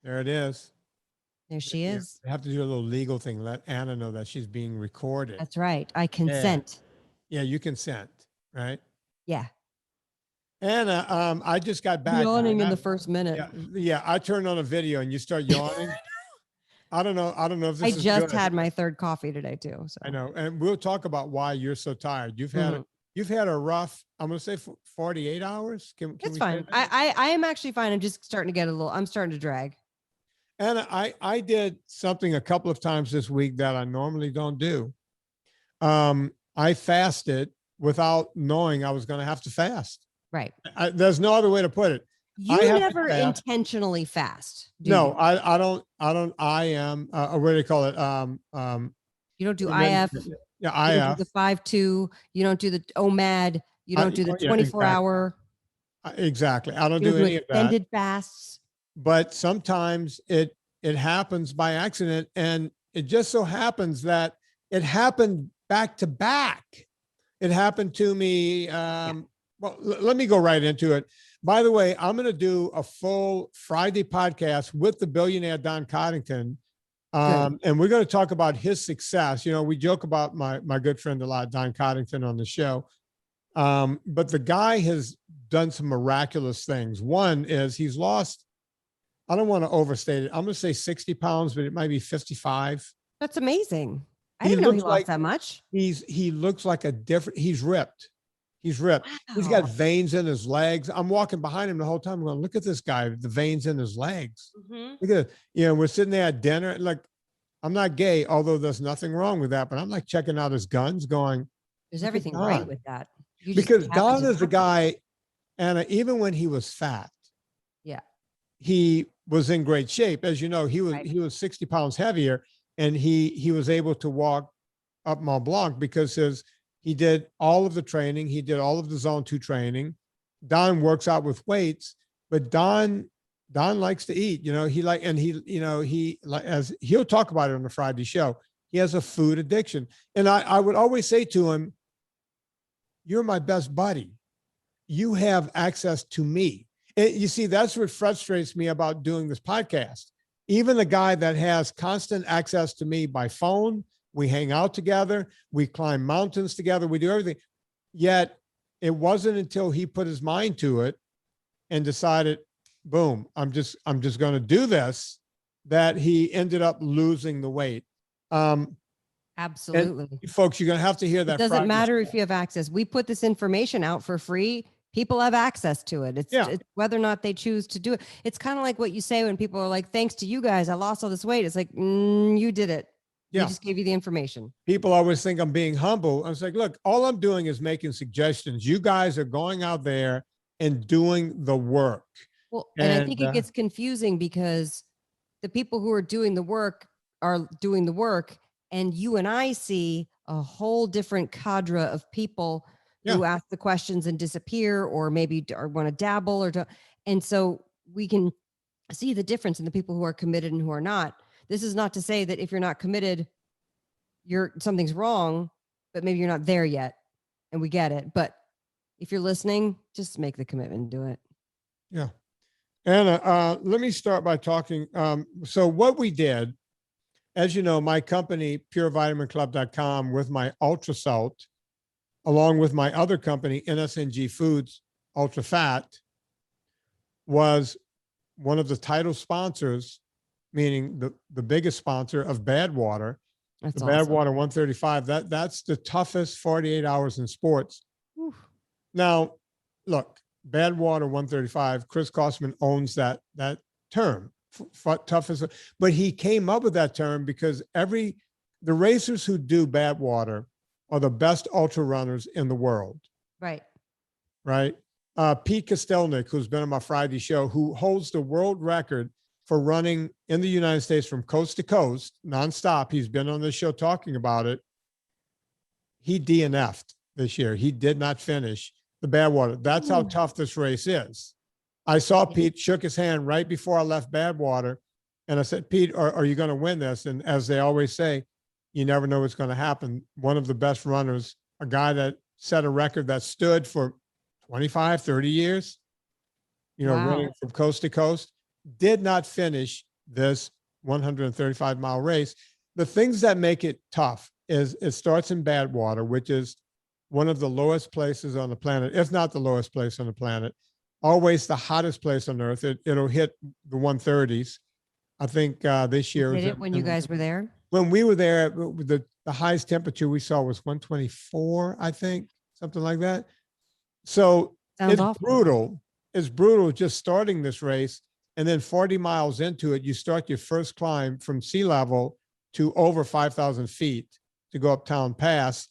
There it is. There she is. You have to do a little legal thing. Let Anna know that she's being recorded. That's right. I consent. Yeah, you consent, right? Yeah. Anna, I just got back. Yawning in the first minute. Yeah, I turned on a video and you start yawning. I don't know if this I is just good. had my third coffee today too. So. I know, and we'll talk about why you're so tired. You've had a rough, I'm going to say 48 hours. It's fine. I am actually fine. I'm just starting to get I'm starting to drag. And I did something a couple of times this week that I normally don't do. I fasted without knowing I was going to have to fast. Right. There's no other way to put it. You never intentionally fast. No, I don't. I am, what do they call it? You don't do IF. Yeah, you don't do the 5-2. You don't do the OMAD. You don't do the 24-hour. Exactly. I don't do any of that. Extended fasts. But sometimes it happens by accident, and it just so happens that it happened back to back. It happened to me. Well, let me go right into it. By the way, I'm going to do a full Friday podcast with the billionaire Don Coddington. And we're going to talk about his success. You know, we joke about my good friend a lot, Don Coddington, on the show. But the guy has done some miraculous things. One is he's lost, I don't want to overstate it, I'm going to say 60 pounds, but it might be 55. That's amazing. I didn't know he lost that much. He looks like he's ripped. He's ripped. Wow. He's got veins in his legs. I'm walking behind him the whole time. I'm going, look at this guy, the veins in his legs. Mm-hmm. Look at it. We're sitting there at dinner. Like, I'm not gay, although there's nothing wrong with that, but I'm like checking out his guns going. There's everything right with that. Because Don is the guy, and even when he was fat, he was in great shape. As you know, he was 60 pounds heavier, and he was able to walk up Mont Blanc because he did all of the training. He did all of the zone 2 training. Don works out with weights, but Don likes to eat, as he'll talk about it on the Friday show, he has a food addiction. And I would always say to him, you're my best buddy. You have access to me. And you see, that's what frustrates me about doing this podcast. Even the guy that has constant access to me by phone, we hang out together, we climb mountains together, we do everything. Yet it wasn't until he put his mind to it and decided, boom, I'm just going to do this, that he ended up losing the weight. Absolutely. Folks, you're going to have to hear that. It doesn't matter if you have access. We put this information out for free. People have access to it. It's whether or not they choose to do it. It's kind of like what you say when people are like, thanks to you guys, I lost all this weight. It's like, you did it. Yeah. We just gave you the information. People always think I'm being humble. I was like, look, all I'm doing is making suggestions. You guys are going out there and doing the work. Well, and I think it gets confusing because the people who are doing the work are doing the work. And you and I see a whole different cadre of people who ask the questions and disappear, or maybe want to dabble and so we can see the difference in the people who are committed and who are not. This is not to say that if you're not committed, something's wrong, but maybe you're not there yet, and we get it. But if you're listening, just make the commitment and do it. Yeah. Anna, let me start by talking. So what we did, as you know, my company, purevitaminclub.com, with my Ultra Salt, along with my other company, NSNG Foods, Ultra Fat, was one of the title sponsors, meaning the biggest sponsor of Badwater. That's awesome. Badwater 135. That's the toughest 48 hours in sports. Oof. Now, look, Badwater 135, Chris Kostman owns that term, toughest. But he came up with that term because the racers who do Badwater are the best ultra runners in the world. Right. Pete Kostelnik, who's been on my Friday show, who holds the world record for running in the United States from coast to coast, nonstop. He's been on this show talking about it. He DNF'd this year. He did not finish the Badwater. That's how tough this race is. I saw Pete, shook his hand right before I left Badwater, and I said, Pete, are you going to win this? And as they always say, you never know what's going to happen. One of the best runners, a guy that set a record that stood for 25, 30 years, running from coast to coast, did not finish this 135-mile race. The things that make it tough is it starts in Badwater, which is one of the lowest places on the planet, if not the lowest place on the planet, always the hottest place on earth. It'll hit the 130s. I think this year. Did it when you guys were there? When we were there, the highest temperature we saw was 124, I think, something like that. So Sounds it's awful. brutal. It's brutal just starting this race. And then 40 miles into it, you start your first climb from sea level to over 5,000 feet to go up Town Pass.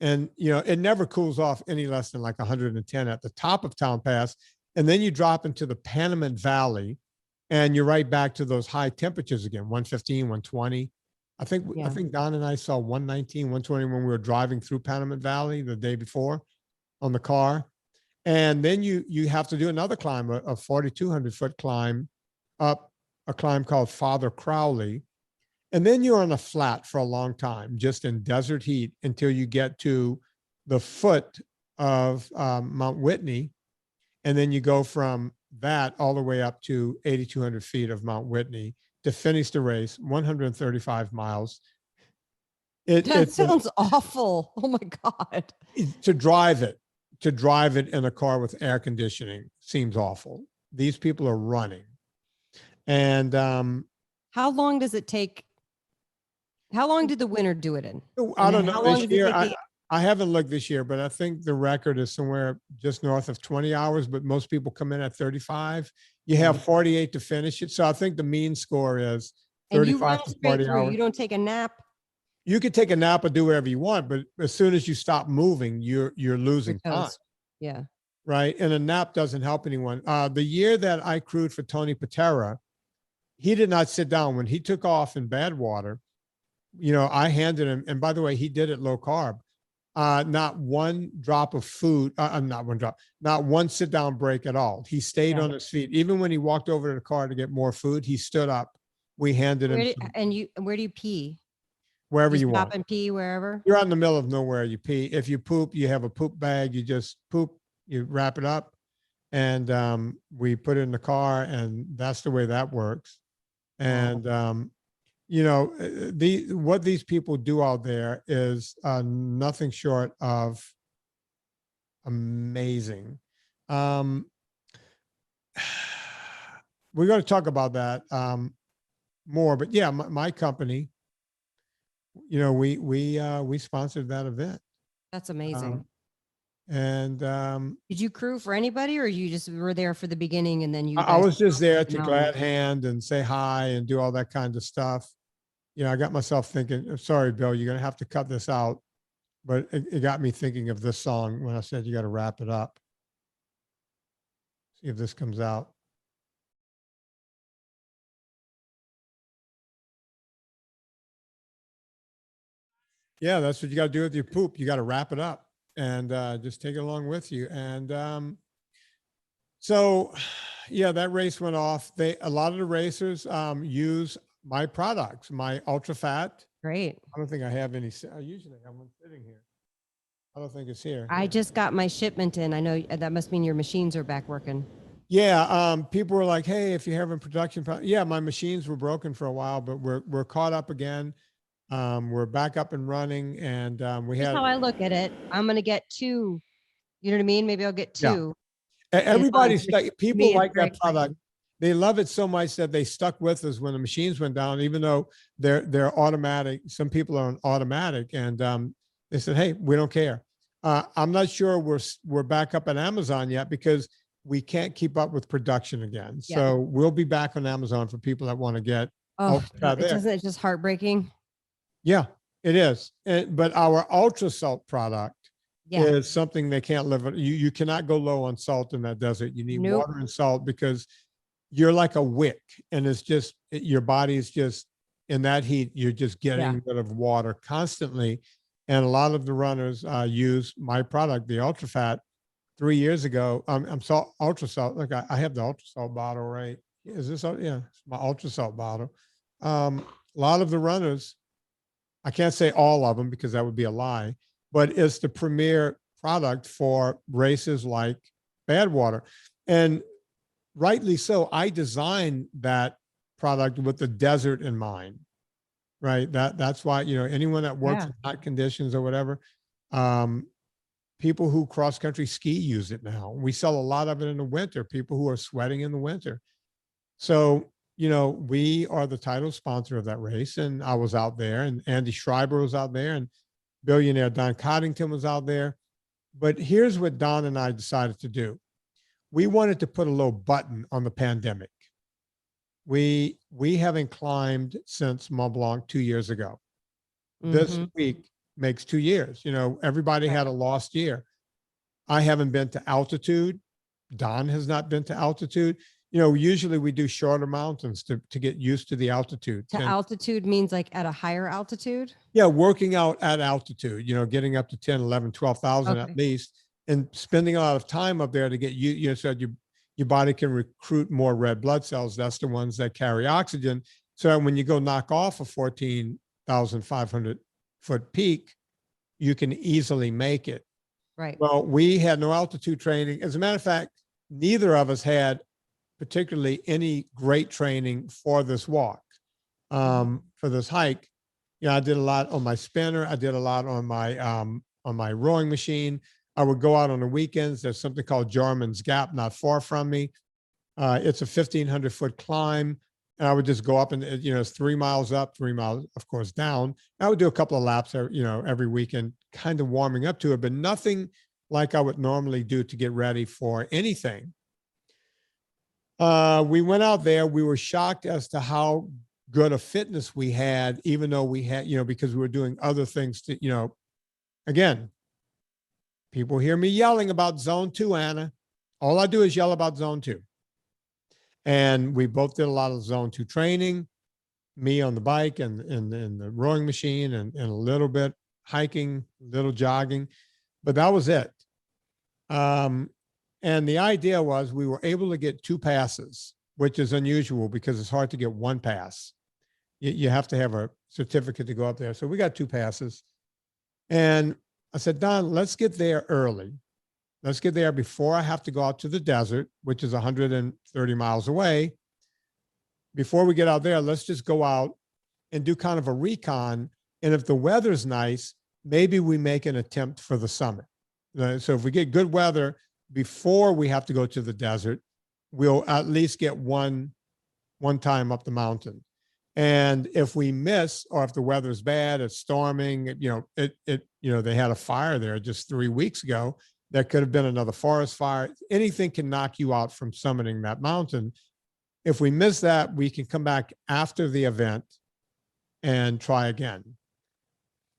And, you know, it never cools off any less than like 110 at the top of Town Pass. And then you drop into the Panamint Valley and you're right back to those high temperatures again, 115, 120. I think Don and I saw 119, 120 when we were driving through Panamint Valley the day before on the car. And then you have to do another climb, a 4,200-foot climb up a climb called Father Crowley. And then you're on a flat for a long time, just in desert heat until you get to the foot of Mount Whitney. And then you go from that all the way up to 8,200 feet of Mount Whitney to finish the race, 135 miles. That sounds awful. Oh my God. To drive it in a car with air conditioning seems awful. These people are running. And how long does it take? How long did the winner do it in? I don't know this year. I haven't looked this year, but I think the record is somewhere just north of 20 hours, but most people come in at 35. You have 48 to finish it. So I think the mean score is 35 to 40 hours. You don't take a nap? You could take a nap or do whatever you want, but as soon as you stop moving, you're losing time. Yeah. Right. And a nap doesn't help anyone. The year that I crewed for Tony Patera, he did not sit down. When he took off in Badwater, you know, I handed him, and by the way, he did it low carb. Not one drop of food, not one sit down break at all. He stayed on his feet. Even when he walked over to the car to get more food, he stood up. We handed him. Where do you pee? Wherever you want. Stop and pee wherever? You're out in the middle of nowhere, you pee. If you poop, you have a poop bag. You just poop, you wrap it up, and we put it in the car, and that's the way that works. And you know, what these people do out there is nothing short of amazing. We're going to talk about that more, but yeah, my company, you know, we sponsored that event. That's amazing. Did you crew for anybody, or you just were there for the beginning and then you? I was just there to glad hand and say hi and do all that kind of stuff. You know, I got myself thinking, sorry, Bill, you're going to have to cut this out. But it got me thinking of this song when I said you got to wrap it up. See if this comes out. Yeah, that's what you got to do with your poop. You got to wrap it up and just take it along with you. And so, yeah, that race went off. A lot of the racers use my products, my ultra fat. Great. I don't think I have any. I usually have one sitting here. I don't think it's here. I just got my shipment in. I know that must mean your machines are back working. Yeah. People were like, hey, if you're having production, yeah, my machines were broken for a while, but we're caught up again. We're back up and running, and Here's how I look at it. I'm going to get 2. You know what I mean? Maybe I'll get 2. Yeah. Everybody's people like that product. They love it so much that they stuck with us when the machines went down, even though they're automatic. Some people are on automatic, and they said, hey, we don't care. I'm not sure we're back up on Amazon yet because we can't keep up with production again. Yeah. So we'll be back on Amazon for people that want to get. Isn't it just heartbreaking? Yeah, it is. But our ultra salt product is something they can't live on. You cannot go low on salt in that desert. You need water and salt because you're like a wick, and it's just your body is just in that heat. You're just getting rid of water constantly. And a lot of the runners use my product, the Ultra Fat. 3 years ago, I'm salt, ultra salt. Look, I have the ultra salt bottle, right? Is this? Yeah, it's my ultra salt bottle. A lot of the runners, I can't say all of them because that would be a lie, but it's the premier product for races like Badwater. And rightly so, I designed that product with the desert in mind, right? That's why, you know, anyone that works in hot conditions or whatever, people who cross country ski use it now. We sell a lot of it in the winter, people who are sweating in the winter. So, you know, we are the title sponsor of that race. And I was out there, and Andy Schreiber was out there, and billionaire Don Coddington was out there. But here's what Don and I decided to do. We wanted to put a little button on the pandemic. We haven't climbed since Mont Blanc 2 years ago. This week makes 2 years. You know, everybody had a lost year. I haven't been to altitude. Don has not been to altitude. You know, usually we do shorter mountains to get used to the altitude. Altitude means like at a higher altitude? Yeah, working out at altitude, you know, getting up to 10, 11, 12,000 at least, and spending a lot of time up there to get you know, so your body can recruit more red blood cells. That's the ones that carry oxygen. So when you go knock off a 14,500 foot peak, you can easily make it. Right. Well, we had no altitude training. As a matter of fact, neither of us had particularly any great training for this walk, for this hike. You know, I did a lot on my spinner. I did a lot on my rowing machine. I would go out on the weekends. There's something called Jarman's Gap, not far from me. It's a 1,500 foot climb. And I would just go up, and, you know, it's 3 miles up, 3 miles, of course, down. I would do a couple of laps, you know, every weekend, kind of warming up to it, but nothing like I would normally do to get ready for anything. We went out there. We were shocked as to how good a fitness we had, even though we had, you know, because we were doing other things to, you know, again, people hear me yelling about zone 2, Anna. All I do is yell about zone 2. And we both did a lot of zone 2 training, me on the bike and the rowing machine, and a little bit hiking, little jogging, but that was it. And the idea was we were able to get 2 passes, which is unusual because it's hard to get 1 pass. You have to have a certificate to go up there. So we got 2 passes. And I said, Don, let's get there early. Let's get there before I have to go out to the desert, which is 130 miles away. Before we get out there, let's just go out and do kind of a recon. And if the weather's nice, maybe we make an attempt for the summit. So if we get good weather before we have to go to the desert, we'll at least get one time up the mountain. And if we miss, or if the weather's bad, it's storming, you know, they had a fire there just 3 weeks ago. That could have been another forest fire. Anything can knock you out from summiting that mountain. If we miss that, we can come back after the event and try again.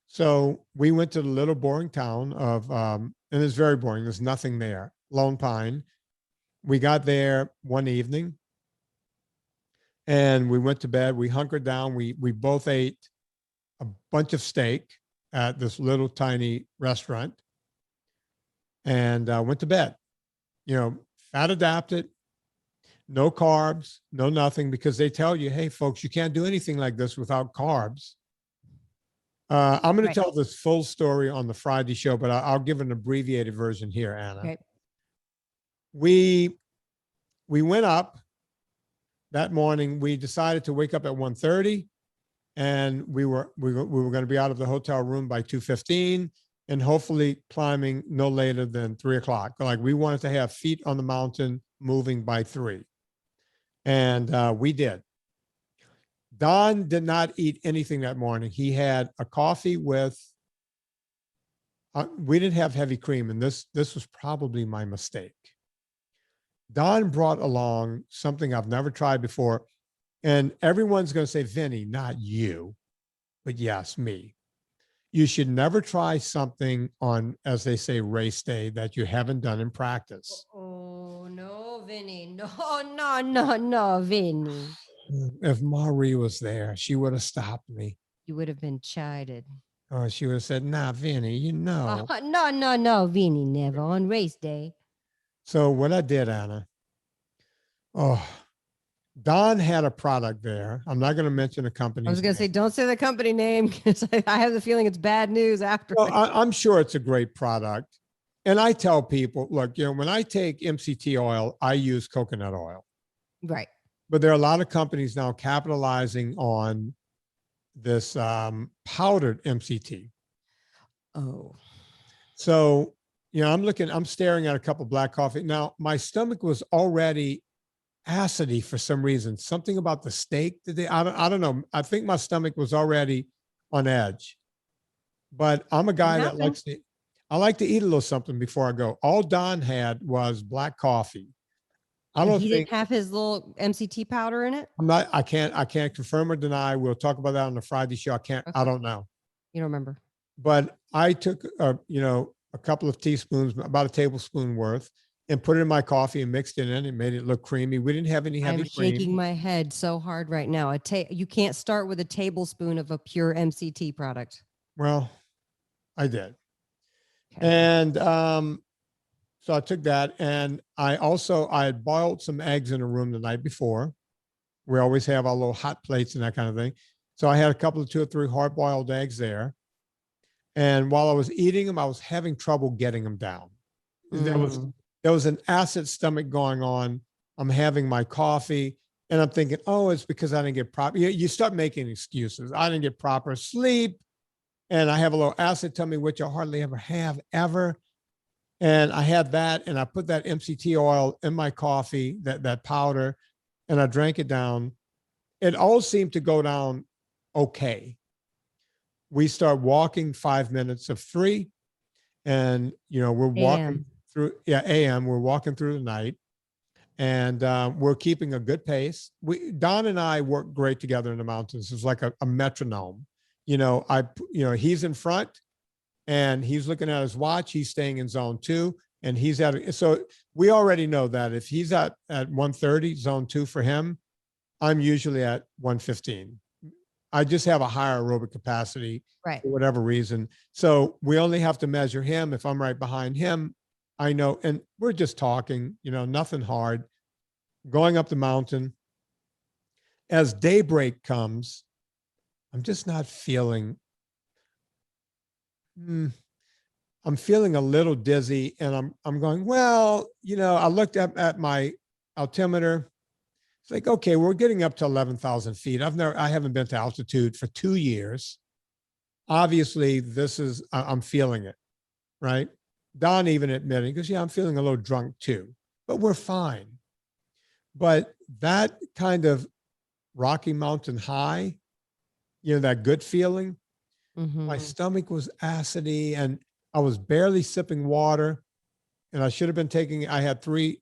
So we went to the little boring town of, and it's very boring. There's nothing there. Lone Pine. We got there one evening and we went to bed. We hunkered down. We both ate a bunch of steak at this little tiny restaurant and went to bed. You know, fat adapted, no carbs, no nothing, because they tell you, hey, folks, you can't do anything like this without carbs. I'm going to tell this full story on the Friday show, but I'll give an abbreviated version here, Anna. Okay. We went up that morning. We decided to wake up at 1:30, and we were going to be out of the hotel room by 2:15, and hopefully climbing no later than 3 o'clock. Like, we wanted to have feet on the mountain moving by 3, and we did. Don did not eat anything that morning. He had a coffee with, we didn't have heavy cream, and this was probably my mistake. Don brought along something I've never tried before, and everyone's going to say, Vinnie, not you, but yes, me. You should never try something on, as they say, race day that you haven't done in practice. Oh, no, Vinnie. No, Vinnie. If Marie was there, she would have stopped me. You would have been chided. Oh, she would have said, nah, Vinnie, you know. No, Vinnie, never on race day. So what I did, Anna, Don had a product there. I'm not going to mention the company. I was going to say, don't say the company name, because I have the feeling it's bad news after. Well, I'm sure it's a great product. And I tell people, look, you know, when I take MCT oil, I use coconut oil. Right. but there are a lot of companies now capitalizing on this powdered MCT. Oh, So, I'm staring at a cup of black coffee. Now, my stomach was already acidy for some reason. Something about the steak that I don't know. I think my stomach was already on edge. But I'm a guy that I like to eat a little something before I go. All Don had was black coffee. I don't he think didn't have his little MCT powder in it. I can't confirm or deny. We'll talk about that on the Friday show. I Okay. don't know. You don't remember? But I took a couple of teaspoons, about a tablespoon worth, and put it in my coffee and mixed it in. It made it look creamy. We didn't have any heavy I'm cream. shaking my head so hard right now. You can't start with a tablespoon of a pure MCT product. Well, I did. Okay. And so I took that, and I had boiled some eggs in a room the night before. We always have our little hot plates and that kind of thing. So I had a couple of 2 or 3 hard-boiled eggs there. And while I was eating them, I was having trouble getting them down. There was an acid stomach going on. I'm having my coffee, and I'm thinking, oh, it's because I didn't get proper. You start making excuses. I didn't get proper sleep, and I have a little acid tummy, which I hardly ever have ever. And I had that, and I put that MCT oil in my coffee, that powder, and I drank it down. It all seemed to go down okay. We start walking 5 minutes of 3, and we're walking through AM. We're walking through the night, and we're keeping a good pace. Don and I work great together in the mountains. It's like a metronome. He's in front, and he's looking at his watch. He's staying in zone 2, and so we already know that if he's at 130, zone 2 for him, I'm usually at 115. I just have a higher aerobic capacity for whatever reason. So we only have to measure him. If I'm right behind him, I know, and we're just talking, nothing hard, going up the mountain. As daybreak comes, I'm just not feeling, I'm feeling a little dizzy, and I'm going, well, I looked up at my altimeter. It's like, okay, we're getting up to 11,000 feet. I haven't been to altitude for 2 years. Obviously, I'm feeling it, right? Don even admitting, because I'm feeling a little drunk too, but we're fine. But that kind of Rocky Mountain high, that good feeling, my stomach was acidy, and I was barely sipping water, and I should have been I had 3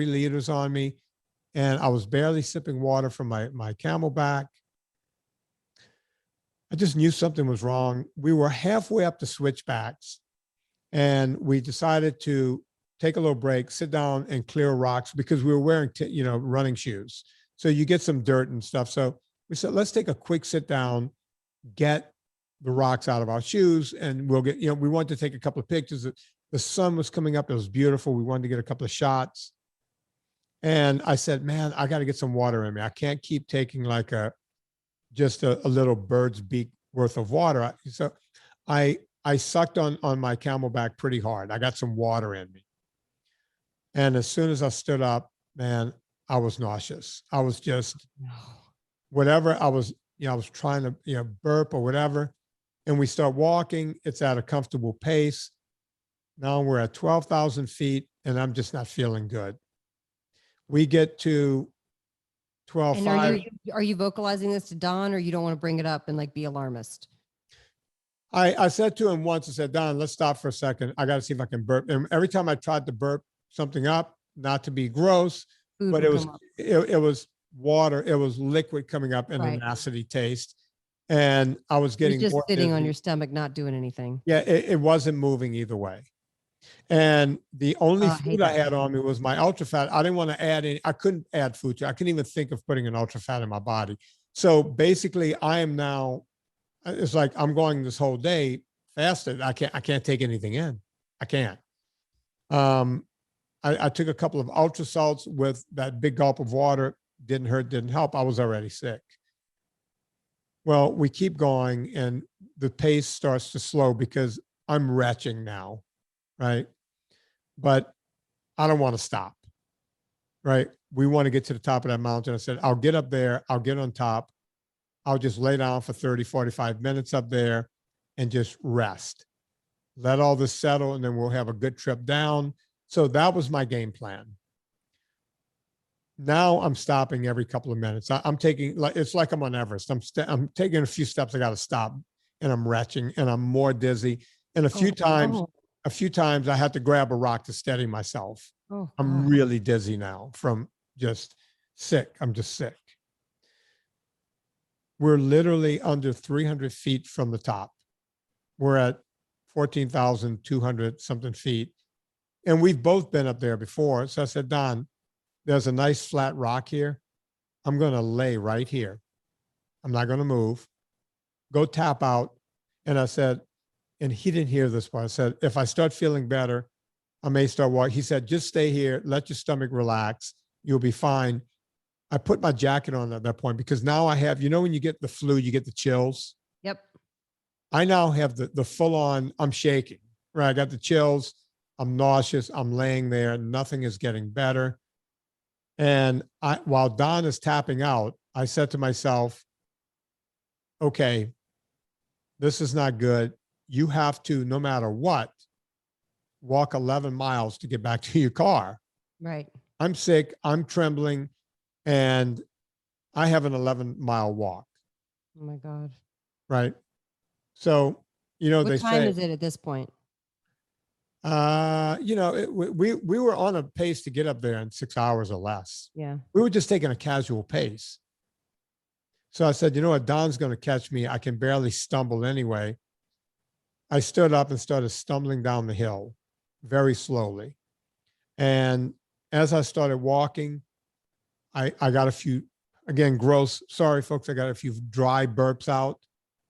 liters on me, and I was barely sipping water from my Camelback. I just knew something was wrong. We were halfway up the switchbacks, and we decided to take a little break, sit down and clear rocks, because we were wearing, running shoes. So you get some dirt and stuff. So we said, let's take a quick sit down, get the rocks out of our shoes, and we'll get, we wanted to take a couple of pictures. The sun was coming up. It was beautiful. We wanted to get a couple of shots. And I said, man, I got to get some water in me. I can't keep taking like just a little bird's beak worth of water. So I sucked on my Camelback pretty hard. I got some water in me. And as soon as I stood up, man, I was nauseous. I was just, whatever I was trying to, burp or whatever. And we start walking. It's at a comfortable pace. Now we're at 12,000 feet, and I'm just not feeling good. We get to 12,500. Are you vocalizing this to Don, or you don't want to bring it up and be alarmist? I said to him once, I said, Don, let's stop for a second. I got to see if I can burp. And every time I tried to burp something up, not to be gross, but it was water. It was liquid coming up in an acidy taste. And I was getting just sitting dizzy on your stomach, not doing anything. Yeah, it wasn't moving either way. And the only food I had on me was my ultra fat. I didn't want to add any. I couldn't add food to it. I couldn't even think of putting an ultra fat in my body. So basically, I am now. It's like I'm going this whole day fasted. I can't take anything in. I can't. I took a couple of ultra salts with that big gulp of water. Didn't hurt. Didn't help. I was already sick. Well, we keep going, and the pace starts to slow because I'm retching now. Right. But I don't want to stop. Right. we want to get to the top of that mountain. I said, I'll get up there. I'll get on top. I'll just lay down for 30, 45 minutes up there and just rest. Let all this settle, and then we'll have a good trip down. So that was my game plan. Now I'm stopping every couple of minutes. I'm taking, like, it's like I'm on Everest. I'm taking a few steps. I got to stop, and I'm retching, and I'm more dizzy. And a few times I had to grab a rock to steady myself. I'm really dizzy now from just sick. I'm just sick. We're literally under 300 feet from the top. We're at 14,200 something feet. And we've both been up there before. So I said, Don, there's a nice flat rock here. I'm going to lay right here. I'm not going to move. Go tap out. And I said, and he didn't hear this part. I said, if I start feeling better, I may start walking. He said, just stay here. Let your stomach relax. You'll be fine. I put my jacket on at that point because now I have, you know, when you get the flu, you get the chills. Yep. I now have the full on, I'm shaking, right? I got the chills. I'm nauseous. I'm laying there. Nothing is getting better. And while Don is tapping out, I said to myself, okay, this is not good. You have to, no matter what, walk 11 miles to get back to your car. Right. I'm sick. I'm trembling. And I have an 11-mile walk. Oh my God. Right. So, you know, what time is it at this point? You know, we were on a pace to get up there in 6 hours or less. Yeah. We were just taking a casual pace. So I said, you know what, Don's going to catch me. I can barely stumble anyway. I stood up and started stumbling down the hill very slowly. And as I started walking, I got a few, again, gross, sorry folks, I got a few dry burps out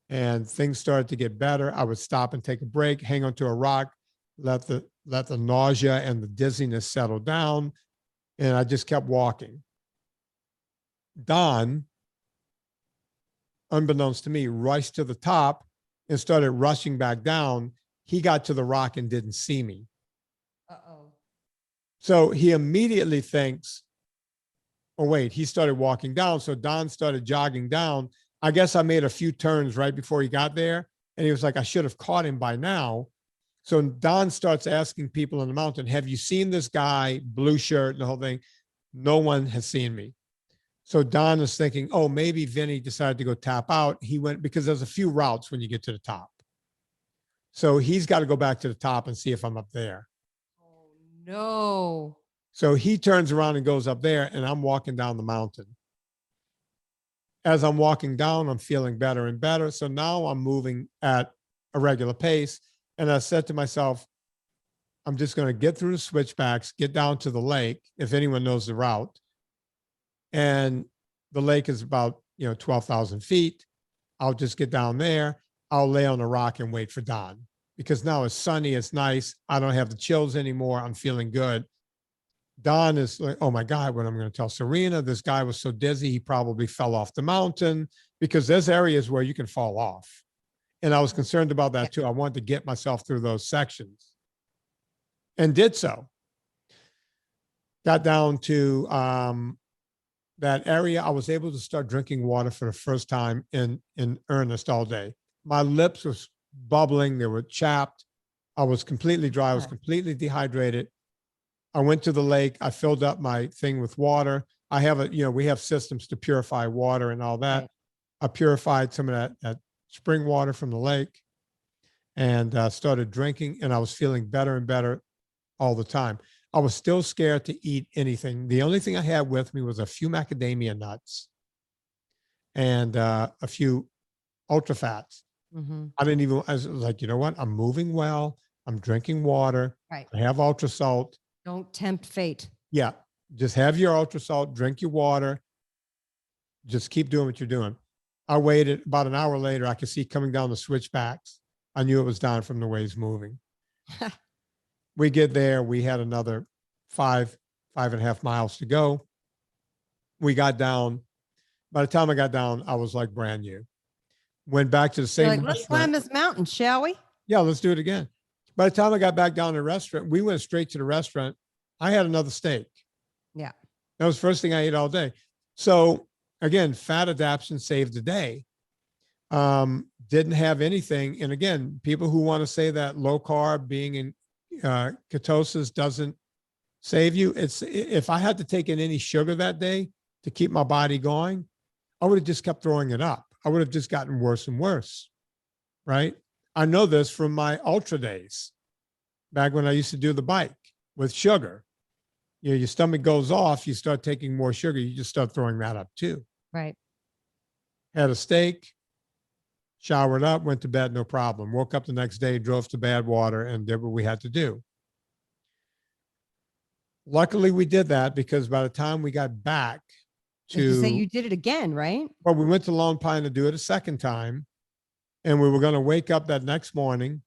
and things started to get better. I would stop and take a break, hang onto a rock, let the nausea and the dizziness settle down. And I just kept walking. Don, unbeknownst to me, rushed to the top and started rushing back down. He got to the rock and didn't see me. Uh-oh. So he immediately thinks, oh, wait, he started walking down. So Don started jogging down. I guess I made a few turns right before he got there. And he was like, I should have caught him by now. So Don starts asking people on the mountain, have you seen this guy, blue shirt and the whole thing? No one has seen me. So Don is thinking, oh, maybe Vinnie decided to go tap out. He went, because there's a few routes when you get to the top. So he's got to go back to the top and see if I'm up there. Oh, no. So he turns around and goes up there, and I'm walking down the mountain. As I'm walking down, I'm feeling better and better. So now I'm moving at a regular pace. And I said to myself, I'm just going to get through the switchbacks, get down to the lake, if anyone knows the route. And the lake is about, 12,000 feet. I'll just get down there. I'll lay on a rock and wait for Don, because now it's sunny, it's nice. I don't have the chills anymore. I'm feeling good. Don is like, oh my God, what am I going to tell Serena? This guy was so dizzy, he probably fell off the mountain, because there's areas where you can fall off. And I was concerned about that too. I wanted to get myself through those sections and did so. Got down to that area. I was able to start drinking water for the first time in earnest all day. My lips was bubbling. They were chapped. I was completely dry. I was completely dehydrated. I went to the lake. I filled up my thing with water. I have we have systems to purify water and all that. Right. I purified some of that spring water from the lake and started drinking, and I was feeling better and better all the time. I was still scared to eat anything. The only thing I had with me was a few macadamia nuts and a few ultra fats. Mm-hmm. I was like, you know what? I'm moving well. I'm drinking water. Right. I have ultra salt. Don't tempt fate. Yeah. Just have your ultra salt, drink your water. Just keep doing what you're doing. I waited about an hour later. I could see coming down the switchbacks. I knew it was Don from the way he's moving. We get there. We had another 5.5 miles to go. We got down. By the time I got down, I was like brand new. Went back to the same restaurant. Let's climb this mountain, shall we? Yeah, let's do it again. By the time I got back down to the restaurant, we went straight to the restaurant. I had another steak. Yeah. That was the first thing I ate all day. So again, fat adaptation saved the day. Didn't have anything. And again, people who want to say that low carb, being in ketosis doesn't save you. If I had to take in any sugar that day to keep my body going, I would have just kept throwing it up. I would have just gotten worse and worse, right? I know this from my ultra days, back when I used to do the bike with sugar. You know, your stomach goes off, you start taking more sugar, you just start throwing that up too. Right. Had a steak, showered up, went to bed, no problem. Woke up the next day, drove to Badwater, and did what we had to do. Luckily, we did that, because by the time we got back To say you did it again, right? well, we went to Lone Pine to do it a second time, and we were going to wake up that next morning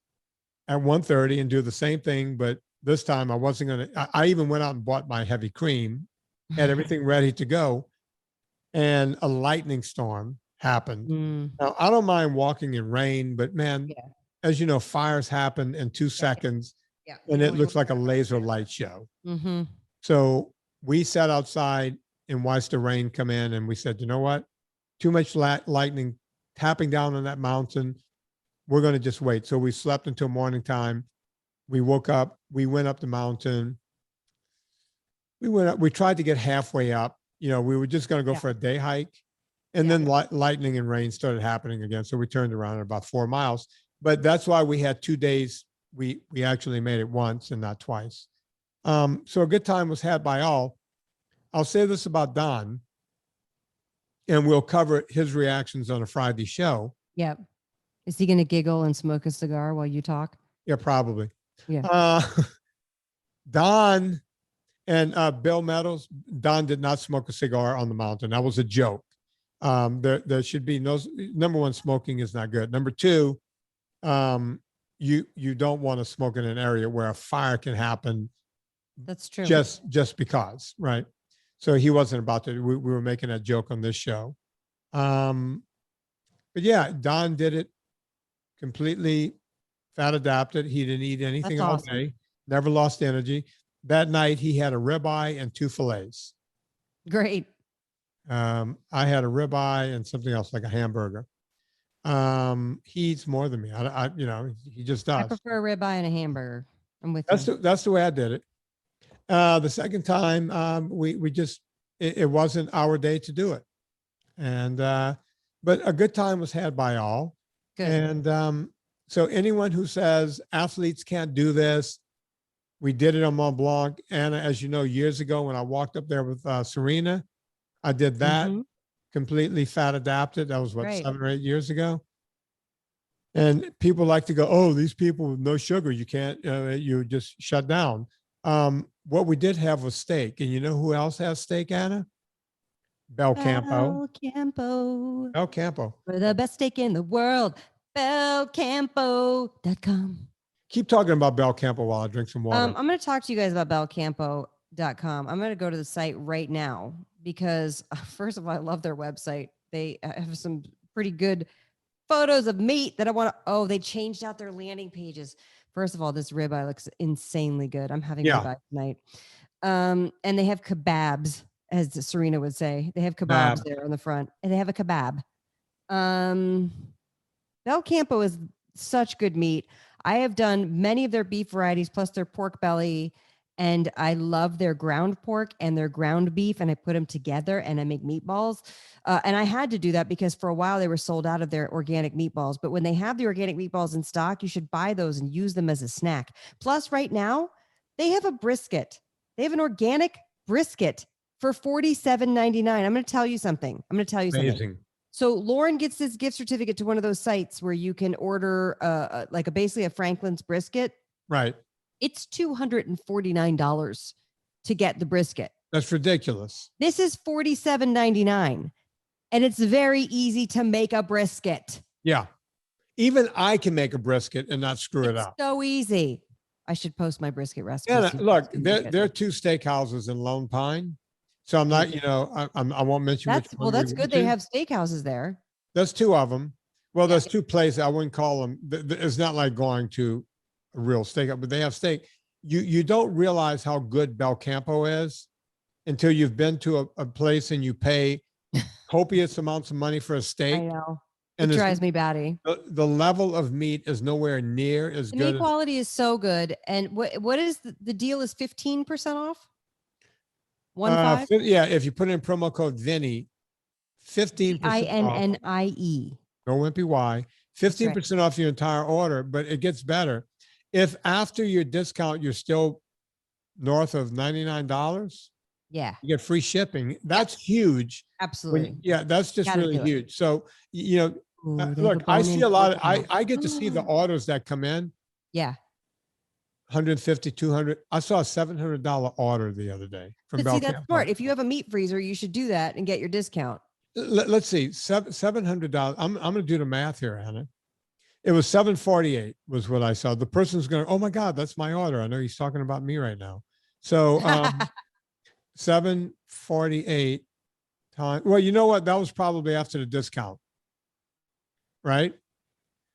at 1:30 and do the same thing, but this time I wasn't going to. I even went out and bought my heavy cream, had everything ready to go, and a lightning storm happened. Now, I don't mind walking in rain, but man, Yeah. as you know, fires happen in 2 seconds, Yeah. and it looks like a laser light show. Mm-hmm. So we sat outside and watched the rain come in, and we said, you know what? Too much lightning tapping down on that mountain. We're going to just wait. So we slept until morning time. We woke up. We went up the mountain. We went up. We tried to get halfway up. You know, we were just going to go Yeah. for a day hike. And then lightning and rain started happening again. So we turned around at about 4 miles. But that's why we had 2 days. We actually made it once and not twice. So a good time was had by all. I'll say this about Don, and we'll cover his reactions on a Friday show. Yep. Is he going to giggle and smoke a cigar while you talk? Yeah, probably. Yeah. Don and Bill Meadows, Don did not smoke a cigar on the mountain. That was a joke. There should be no, number one, smoking is not good. Number two, you don't want to smoke in an area where a fire can happen. That's true. Just because, right? So he wasn't about to. We were making that joke on this show. But yeah, Don did it completely fat adapted. He didn't eat anything all day. Never lost energy. That night he had a ribeye and 2 fillets. Great. I had a ribeye and something else like a hamburger. He eats more than me. You know, he just does. I prefer a ribeye and a hamburger. I'm with you. That's the way I did it. The second time, we just, it wasn't our day to do it. And, but a good time was had by all. Good. And, so anyone who says athletes can't do this, we did it on Mont Blanc. Anna, as you know, years ago when I walked up there with Serena, I did that completely fat adapted. That was what, 7 or 8 years ago. And people like to go, oh, these people with no sugar, you can't, you just shut down. What we did have was steak. And you know who else has steak, Anna? Belcampo. Belcampo. We're the best steak in the world. Belcampo.com. Keep talking about Belcampo while I drink some water. I'm going to talk to you guys about Belcampo.com. I'm going to go to the site right now because, first of all, I love their website. They have some pretty good photos of meat that I want to. Oh, they changed out their landing pages. First of all, this ribeye looks insanely good. I'm having ribeye tonight. And they have kebabs, as Serena would say. They have kebabs there on the front, and they have a kebab. Belcampo is such good meat. I have done many of their beef varieties, plus their pork belly, and I love their ground pork and their ground beef, and I put them together and I make meatballs. And I had to do that because for a while they were sold out of their organic meatballs. But when they have the organic meatballs in stock, you should buy those and use them as a snack. Plus, right now, they have a brisket. They have an organic brisket for $47.99. I'm going to tell you something. Amazing. So Lauren gets this gift certificate to one of those sites where you can order basically a Franklin's brisket. Right. It's $249 to get the brisket. That's ridiculous. This is $47.99. And it's very easy to make a brisket. Yeah. Even I can make a brisket and not screw it up. So easy. I should post my brisket recipe. Yeah, look, there are 2 steakhouses in Lone Pine. So I'm not, I won't mention which one. Well, that's good. They have steakhouses there. There's 2 of them. Well, there's 2 places. I wouldn't call them. It's not like going to a real steakhouse, but they have steak. You don't realize how good Belcampo is until you've been to a place and you pay copious amounts of money for a I steak. know. And It it's- drives me batty. the level of meat is nowhere near as The good meat as quality is so good. And what is the deal is 15% off? 1.5? yeah, if you put in promo code Vinnie, 15% off. INNIE. No wimpy Y. 15% off your entire order, but it gets better. If after your discount you're still north of $99, Yeah, you get free shipping. That's huge. absolutely. Yeah, that's just Gotta really do it. huge. So, you know, Ooh, they have look, a I see a bone-in lot of, pork I get to see the now. orders that come in, Yeah. 150, 200. I saw a $700 order the other day from But see, that's Belcampo. smart. If you have a meat freezer, you should do that and get your discount. Let's see, $700. I'm going to do the math here, Anna. It was 748 was what I saw. The person's going, oh my God, that's my order. I know he's talking about me right now. So 748 times. Well, you know what? That was probably after the discount, right?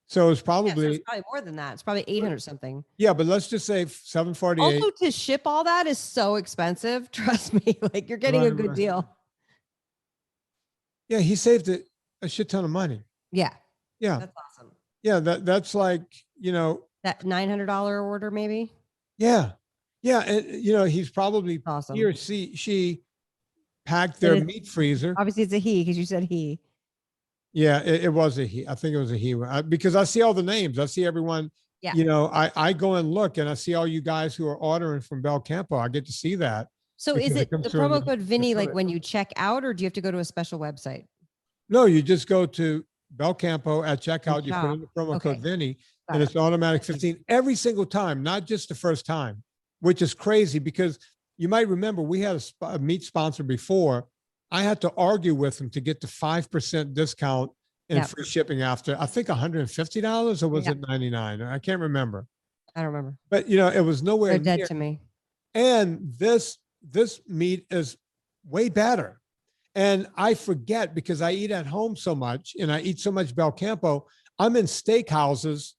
So it's Yeah, so probably, it's probably more than that. It's probably 800 something. yeah, but let's just say 748. Also, to ship all that is so expensive. Trust me, like you're getting a Right, good right. deal. Yeah, he saved a shit ton of money. Yeah, Yeah. that's awesome. Yeah, that's like, you know, That $900 order, maybe. yeah. Yeah. And, you know, he's probably, Awesome. he or she packed But their it's- meat freezer. Obviously, it's a he because you said he. Yeah, it was a he. I think it was a he because I see all the names. I see everyone. Yeah. You know, I go and look and I see all you guys who are ordering from Belcampo. I get to see that. So Because is it it comes the through in promo the- code Vinnie like affiliate. when you check out, or do you have to go to a special website? No, you just go to Belcampo at checkout. You put in the promo Okay. code Vinnie, Got and it. it's automatic 15 every single time, not just the first time, which is crazy because you might remember we had a meat sponsor before. I had to argue with him to get the 5% discount and Yep. free shipping after, I think $150 or was Yep. it 99? I can't remember. I don't remember. But you know, it was nowhere They're dead near. to me. And this meat is way better. And I forget because I eat at home so much and I eat so much Belcampo. I'm in steakhouses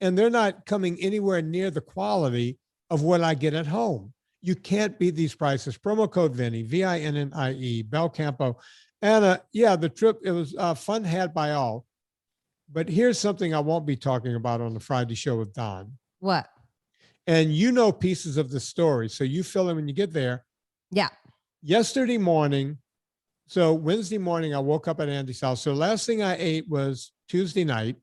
and they're not coming anywhere near the quality of what I get at home. You can't beat these prices. Promo code Vinnie, VINNIE, Belcampo. And yeah, the trip, it was fun had by all. But here's something I won't be talking about on the Friday show with Don. What? And you know pieces of the story. So you fill in when you get there. Yeah. Yesterday morning, so Wednesday morning, I woke up at Andy's house. So last thing I ate was Tuesday night.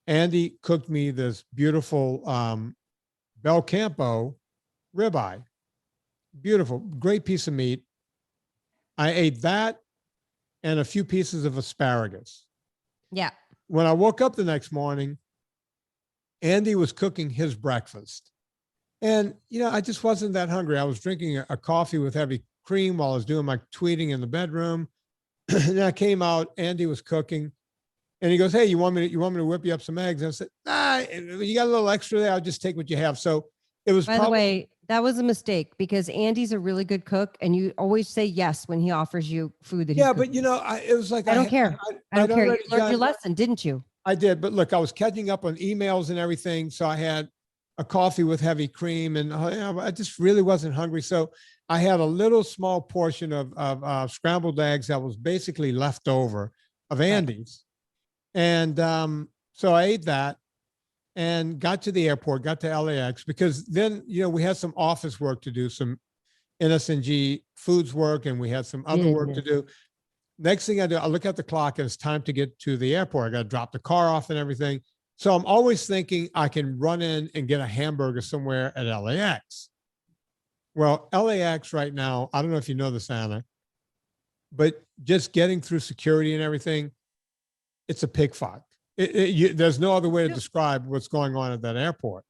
Andy cooked me this beautiful Belcampo ribeye. Beautiful, great piece of meat. I ate that and a few pieces of asparagus. Yeah. When I woke up the next morning, Andy was cooking his breakfast. And, you know, I just wasn't that hungry. I was drinking a coffee with heavy cream while I was doing my tweeting in the bedroom. And I came out, Andy was cooking. And he goes, hey, you want me to whip you up some eggs? And I said, you got a little extra there. I'll just take what you have. So it was By the way, that was a mistake because Andy's a really good cook and you always say yes when he offers you food that yeah, he's but you know, it was like, I don't care. I don't I'd care. You already learned your done- lesson, didn't you? I did, but look, I was catching up on emails and everything. So I had a coffee with heavy cream and I just really wasn't hungry. So I had a little small portion of scrambled eggs that was basically left over of Andy's. And so I ate that and got to the airport, got to LAX because then, you know, we had some office work to do, some NSNG Foods work, and we had some other work to do. Next thing I do, I look at the clock and it's time to get to the airport. I got to drop the car off and everything. So I'm always thinking I can run in and get a hamburger somewhere at LAX. Well, LAX right now, I don't know if you know this, Anna, but just getting through security and everything, it's a pig fuck. There's no other way to describe what's going on at that airport.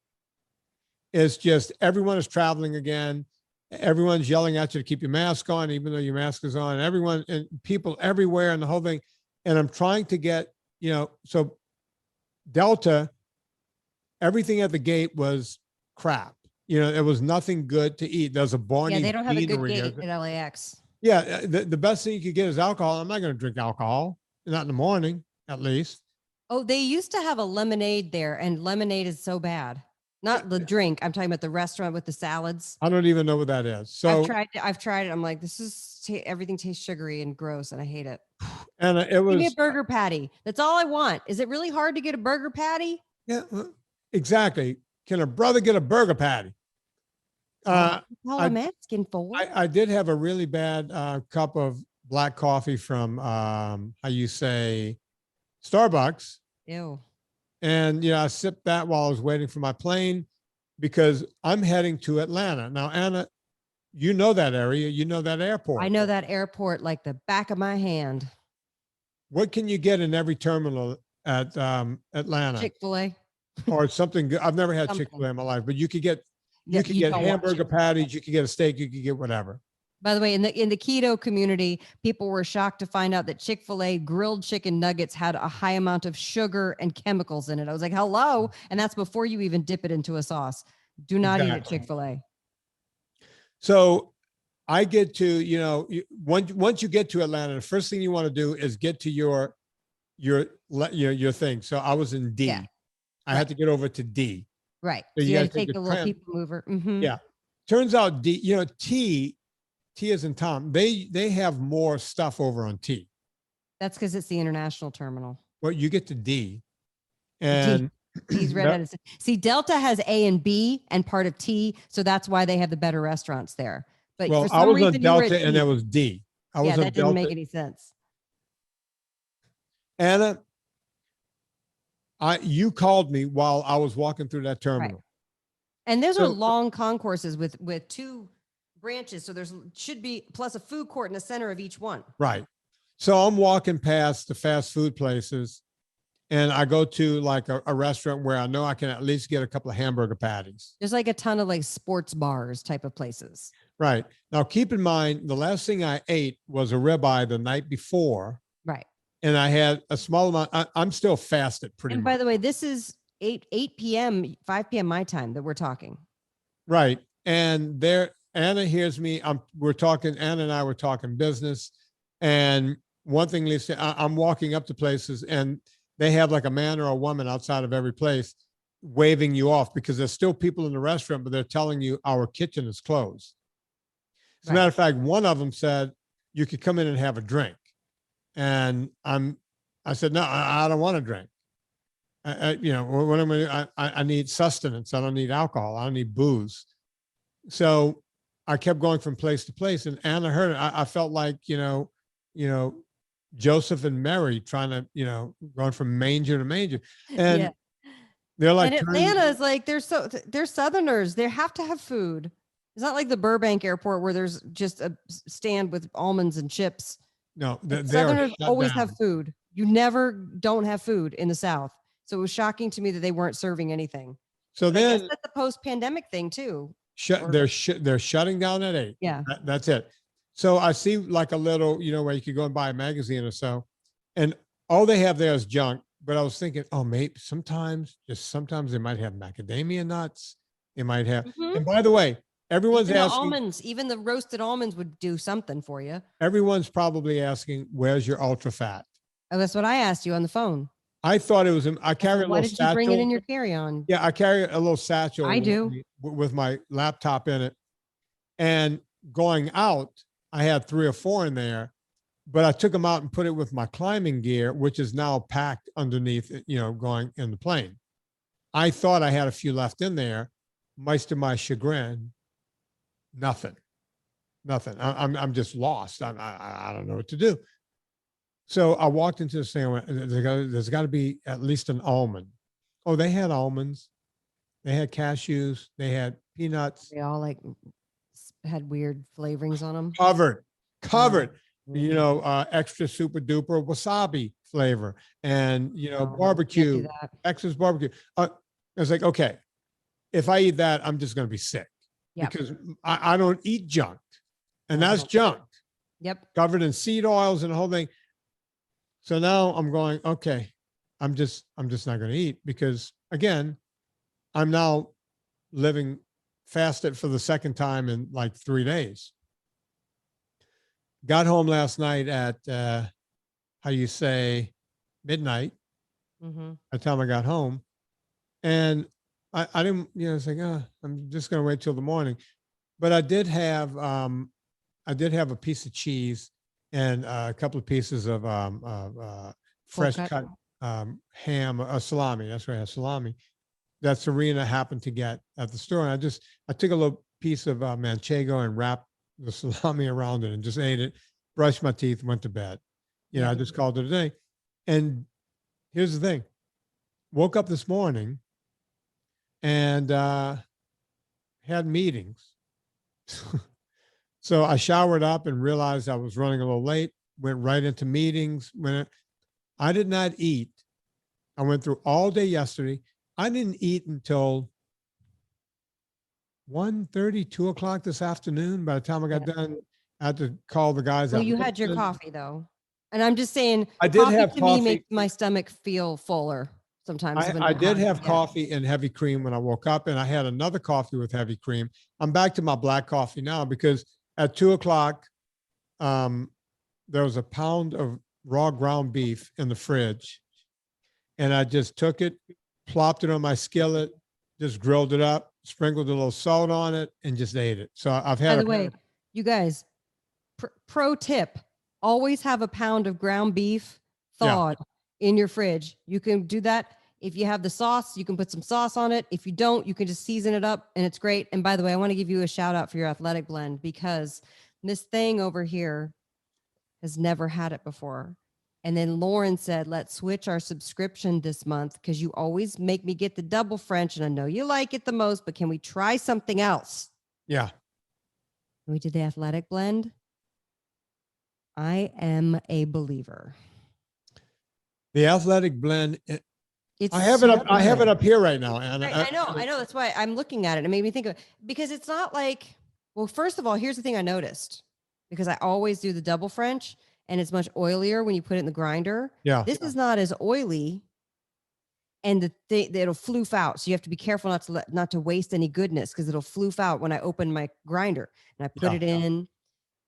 It's just everyone is traveling again. Everyone's yelling at you to keep your mask on, even though your mask is on. Everyone and people everywhere and the whole thing. And I'm trying to get, you know, so Delta, everything at the gate was crap. You know, it was nothing good to eat. There's a Barney. Yeah, they don't have a good Beanery, gate isn't it? at LAX. Yeah, the best thing you could get is alcohol. I'm not going to drink alcohol, not in the morning, at least. Oh, they used to have a lemonade there, and lemonade is so bad. Not the drink. I'm talking about the restaurant with the salads. I don't even know what that is. So I've tried it. I'm like, this is everything tastes sugary and gross, and I hate it. and it Give me a was burger patty. That's all I want. Is it really hard to get a burger patty? yeah, exactly. Can a brother get a burger patty? That's all I'm asking for. I did have a really bad cup of black coffee from how you say Starbucks. Ew. And I sipped that while I was waiting for my plane because I'm heading to Atlanta. Now, Anna, you know that area, you know that airport. I know that airport like the back of my hand. What can you get in every terminal at Atlanta? Chick-fil-A. Or something good. I've never had Chick-fil-A in my life, but you could get hamburger patties, you could get a steak, you could get whatever. By the way, in the keto community, people were shocked to find out that Chick-fil-A grilled chicken nuggets had a high amount of sugar and chemicals in it. I was like, hello. And that's before you even dip it into a sauce. Do not eat at Chick-fil-A. So I get to, once you get to Atlanta, the first thing you want to do is get to your thing. So I was in D. Yeah. I had to get over to D. Right. So you had to take the little people mover. Mm-hmm. Yeah. Turns out D, T as in Tom, they have more stuff over on T. That's because it's the international terminal. Well, you get to D. And He's read it. See, Delta has A and B and part of T, so that's why they have the better restaurants there. But well, for some I was reason, on Delta and there was D. That didn't make any sense. Anna, you called me while I was walking through that terminal. Right. And those are long concourses with two branches. So should be plus a food court in the center of each one. Right. So I'm walking past the fast food places and I go to like a restaurant where I know I can at least get a couple of hamburger patties. There's like a ton of like sports bars type of places. Right. Now, keep in mind, the last thing I ate was a ribeye the night before. Right. And I had a small amount. I'm still fasted pretty much. And by the way, this is 8 p.m., 5 p.m. my time that we're talking. Right. And Anna hears me. Anna and I were talking business. And one thing, Lisa, I'm walking up to places and they have like a man or a woman outside of every place waving you off because there's still people in the restaurant, but they're telling you our kitchen is closed. As a matter of fact, one of them said you could come in and have a drink. And I said, no, I don't want to drink. What am I need sustenance. I don't need alcohol. I don't need booze. So I kept going from place to place and Anna heard it. I felt like, Joseph and Mary trying to, going from manger to manger. And they're like, and Atlanta is like, they're Southerners. They have to have food. It's not like the Burbank airport where there's just a stand with almonds and chips. No, Southerners always have food. You never don't have food in the South. So it was shocking to me that they weren't serving anything. So then that's the post-pandemic thing too. They're shutting down at 8. Yeah. That's it. So I see like a little, where you could go and buy a magazine or so. And all they have there is junk. But I was thinking, oh, maybe sometimes they might have macadamia nuts. They might have. Mm-hmm. And by the way, everyone's asking. Almonds, even the roasted almonds would do something for you. Everyone's probably asking, where's your ultra fat? Oh, that's what I asked you on the phone. I thought it was, I carry a little satchel. Why did you bring it in your carry-on? Yeah, I carry a little satchel. I do. With my laptop in it. And going out, I had 3 or 4 in there, but I took them out and put it with my climbing gear, which is now packed underneath, going in the plane. I thought I had a few left in there. Much to my chagrin, nothing. I'm just lost. I don't know what to do. So I walked into this thing. I went, there's got to be at least an almond. Oh, they had almonds. They had cashews. They had peanuts. They all had weird flavorings on them. Covered. Extra super duper wasabi flavor and, barbecue, Texas barbecue. I was like, okay, if I eat that, I'm just going to be sick because I don't eat junk and that's junk. Yep. Covered in seed oils and the whole thing. So now I'm going, okay, I'm just not going to eat because again, I'm now living fasted for the second time in like 3 days. Got home last night at, midnight. Mm-hmm. By the time I got home. And I didn't, it's like, I'm just going to wait till the morning. But I did have a piece of cheese and a couple of pieces of fresh cut ham, salami. That's right, salami. That Serena happened to get at the store. And I took a little piece of manchego and wrapped the salami around it and just ate it, brushed my teeth, went to bed. I just called it a day. And here's the thing. Woke up this morning and had meetings. So I showered up and realized I was running a little late, went right into meetings. I did not eat. I went through all day yesterday. I didn't eat until 1:30, 2 o'clock this afternoon. By the time I got done, I had to call the guys. Well, you had your coffee though. And I'm just saying, I did have to coffee. Me makes my stomach feel fuller sometimes. I did have coffee and heavy cream when I woke up, and I had another coffee with heavy cream. I'm back to my black coffee now because at 2 o'clock, there was a pound of raw ground beef in the fridge, and I just took it, plopped it on my skillet, just grilled it up, sprinkled a little salt on it, and just ate it. So I've had. By the way, you guys, pro tip: always have a pound of ground beef thawed in your fridge. You can do that. If you have the sauce, you can put some sauce on it. If you don't, you can just season it up and it's great. And by the way, I want to give you a shout out for your athletic blend because this thing over here has never had it before. And then Lauren said, let's switch our subscription this month because you always make me get the double French. And I know you like it the most, but can we try something else? Yeah. And we did the athletic blend. I am a believer. The athletic blend. I have it up here right now. And I know. That's why I'm looking at it. It made me think of it because it's not like, well, first of all, here's the thing I noticed because I always do the double French and it's much oilier when you put it in the grinder. Yeah. This is not as oily and it'll floof out. So you have to be careful not to waste any goodness because it'll floof out when I open my grinder and I put it in.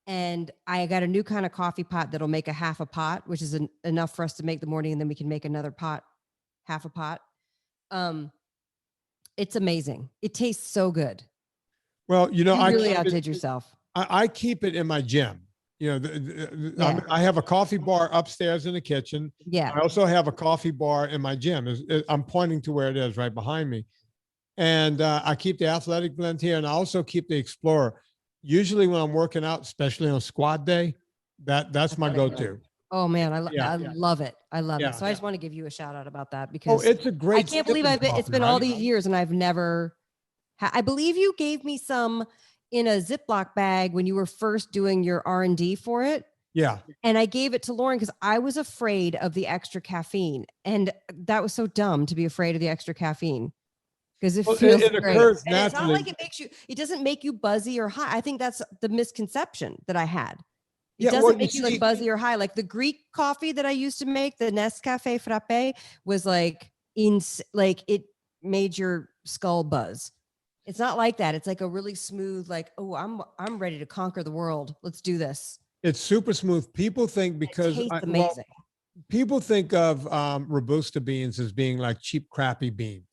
And I got a new kind of coffee pot that'll make a half a pot, which is enough for us to make the morning. And then we can make another pot, half a pot. It's amazing. It tastes so good. Well, you really outdid yourself. I keep it in my gym. I have a coffee bar upstairs in the kitchen. Yeah. I also have a coffee bar in my gym. I'm pointing to where it is right behind me. And I keep the athletic blend here. And I also keep the Explorer. Usually when I'm working out, especially on squat day, that's my go-to. Oh man, I love it. I love it. So I just want to give you a shout out about that because it's a great. I can't believe it's been all these years and I've never. I believe you gave me some in a Ziploc bag when you were first doing your R&D for it. Yeah. And I gave it to Lauren because I was afraid of the extra caffeine, and that was so dumb to be afraid of the extra caffeine. Because it feels it great. occurs And it's naturally. not like it doesn't make you buzzy or high. I think that's the misconception that I had. It doesn't make you like buzzy or high. Like the Greek coffee that I used to make, the Nescafe Frappe, was like it made your skull buzz. It's not like that. It's like a really smooth, like, oh, I'm ready to conquer the world. Let's do this. It's super smooth. People think because it tastes amazing. People think of Robusta beans as being like cheap, crappy beans.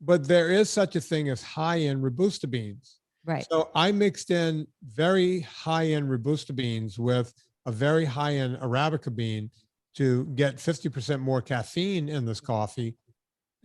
But there is such a thing as high-end Robusta beans. Right. So I mixed in very high-end Robusta beans with a very high-end Arabica bean to get 50% more caffeine in this coffee.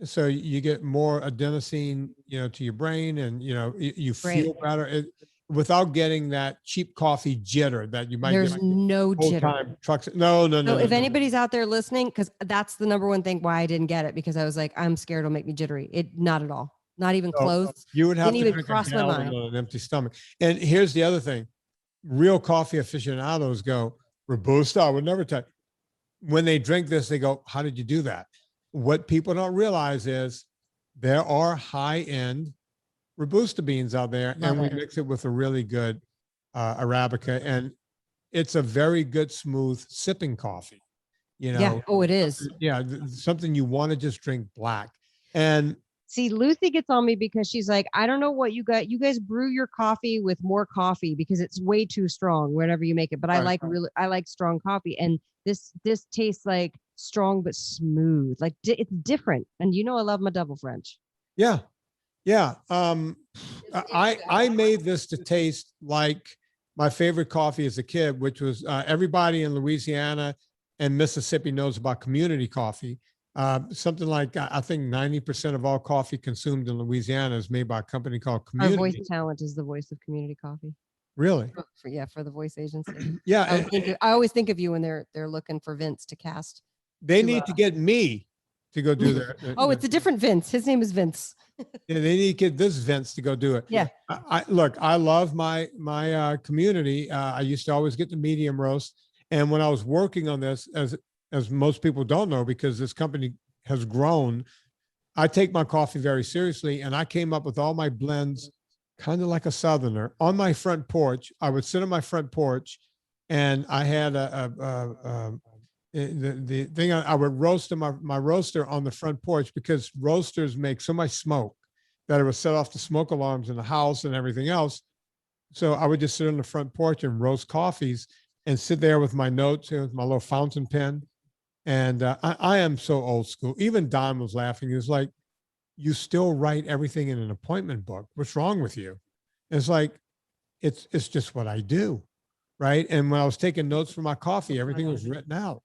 So you get more adenosine, to your brain, and you feel better without getting that cheap coffee jitter that you might. There's no jitter. Trucks. No. If anybody's out there listening, because that's the number one thing why I didn't get it, because I was like, I'm scared it'll make me jittery. Not at all. Not even close. You would have Didn't to even drink cross my mind on an empty stomach. And here's the other thing: real coffee aficionados go, Robusta. I would never tell. When they drink this, they go, "How did you do that?" What people don't realize is there are high-end Robusta beans out there, and we mix it with a really good Arabica, and it's a very good, smooth sipping coffee. Yeah. Oh, it is. Yeah, something you want to just drink black. And see, Lucy gets on me because she's like, I don't know what you got. You guys brew your coffee with more coffee because it's way too strong whenever you make it. But I like strong coffee, and this tastes like strong but smooth. Like it's different. And I love my double French. Yeah. Yeah. I made this to taste like my favorite coffee as a kid, which was everybody in Louisiana and Mississippi knows about community coffee. Something like I think 90% of all coffee consumed in Louisiana is made by a company called Our voice Community. talent is the voice of community coffee. Really? For the voice agency. Yeah. I always think of you when they're looking for Vince to cast. They need to get me to go do their. Oh, it's a different Vince. His name is Vince. Yeah, they need to get this Vince to go do it. Yeah. I look, I love my community. I used to always get the medium roast. And when I was working on this, as most people don't know, because this company has grown, I take my coffee very seriously. And I came up with all my blends kind of like a Southerner on my front porch. I would sit on my front porch and I had the thing I would roast in my roaster on the front porch, because roasters make so much smoke that it would set off the smoke alarms in the house and everything else. So I would just sit on the front porch and roast coffees and sit there with my notes and with my little fountain pen. And I am so old school. Even Don was laughing. He was like, "You still write everything in an appointment book. What's wrong with you?" And it's like, it's just what I do. Right. And when I was taking notes for my coffee, everything was written out.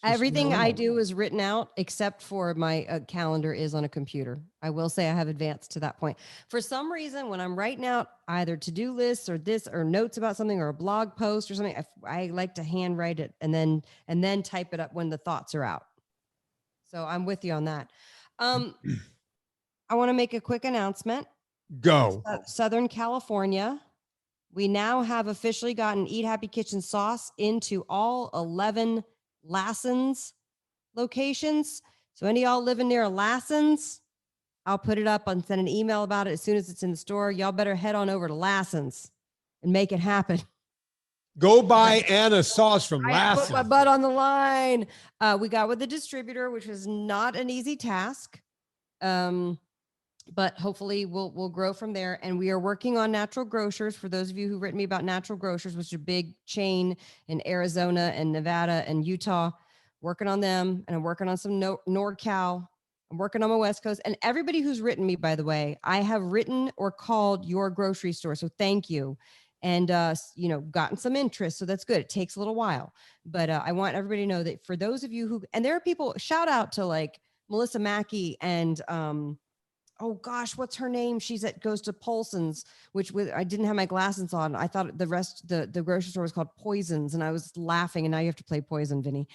Everything I do is written out, except for my calendar is on a computer. I will say I have advanced to that point. For some reason, when I'm writing out either to-do lists or this or notes about something or a blog post or something, I like to handwrite it and then type it up when the thoughts are out. So I'm with you on that. I want to make a quick announcement. Go. Southern California. We now have officially gotten Eat Happy Kitchen sauce into all 11 Lassen's locations. So any of y'all living near a Lassen's, I'll put it up and send an email about it as soon as it's in the store. Y'all better head on over to Lassen's and make it happen. Go buy Anna's sauce from Lassen's. I put my butt on the line. We got with the distributor, which was not an easy task. But hopefully we'll grow from there. And we are working on Natural Grocers. For those of you who've written me about Natural Grocers, which is a big chain in Arizona and Nevada and Utah, working on them. And I'm working on some NorCal. I'm working on my West Coast. And everybody who's written me, by the way, I have written or called your grocery store. So thank you. And, gotten some interest. So that's good. It takes a little while. But I want everybody to know that for those of you who, and there are people, shout out to like Melissa Mackey and, oh gosh, what's her name? Goes to Polson's, I didn't have my glasses on. I thought the grocery store was called Poisons, and I was laughing. And now you have to play Poison, Vinny.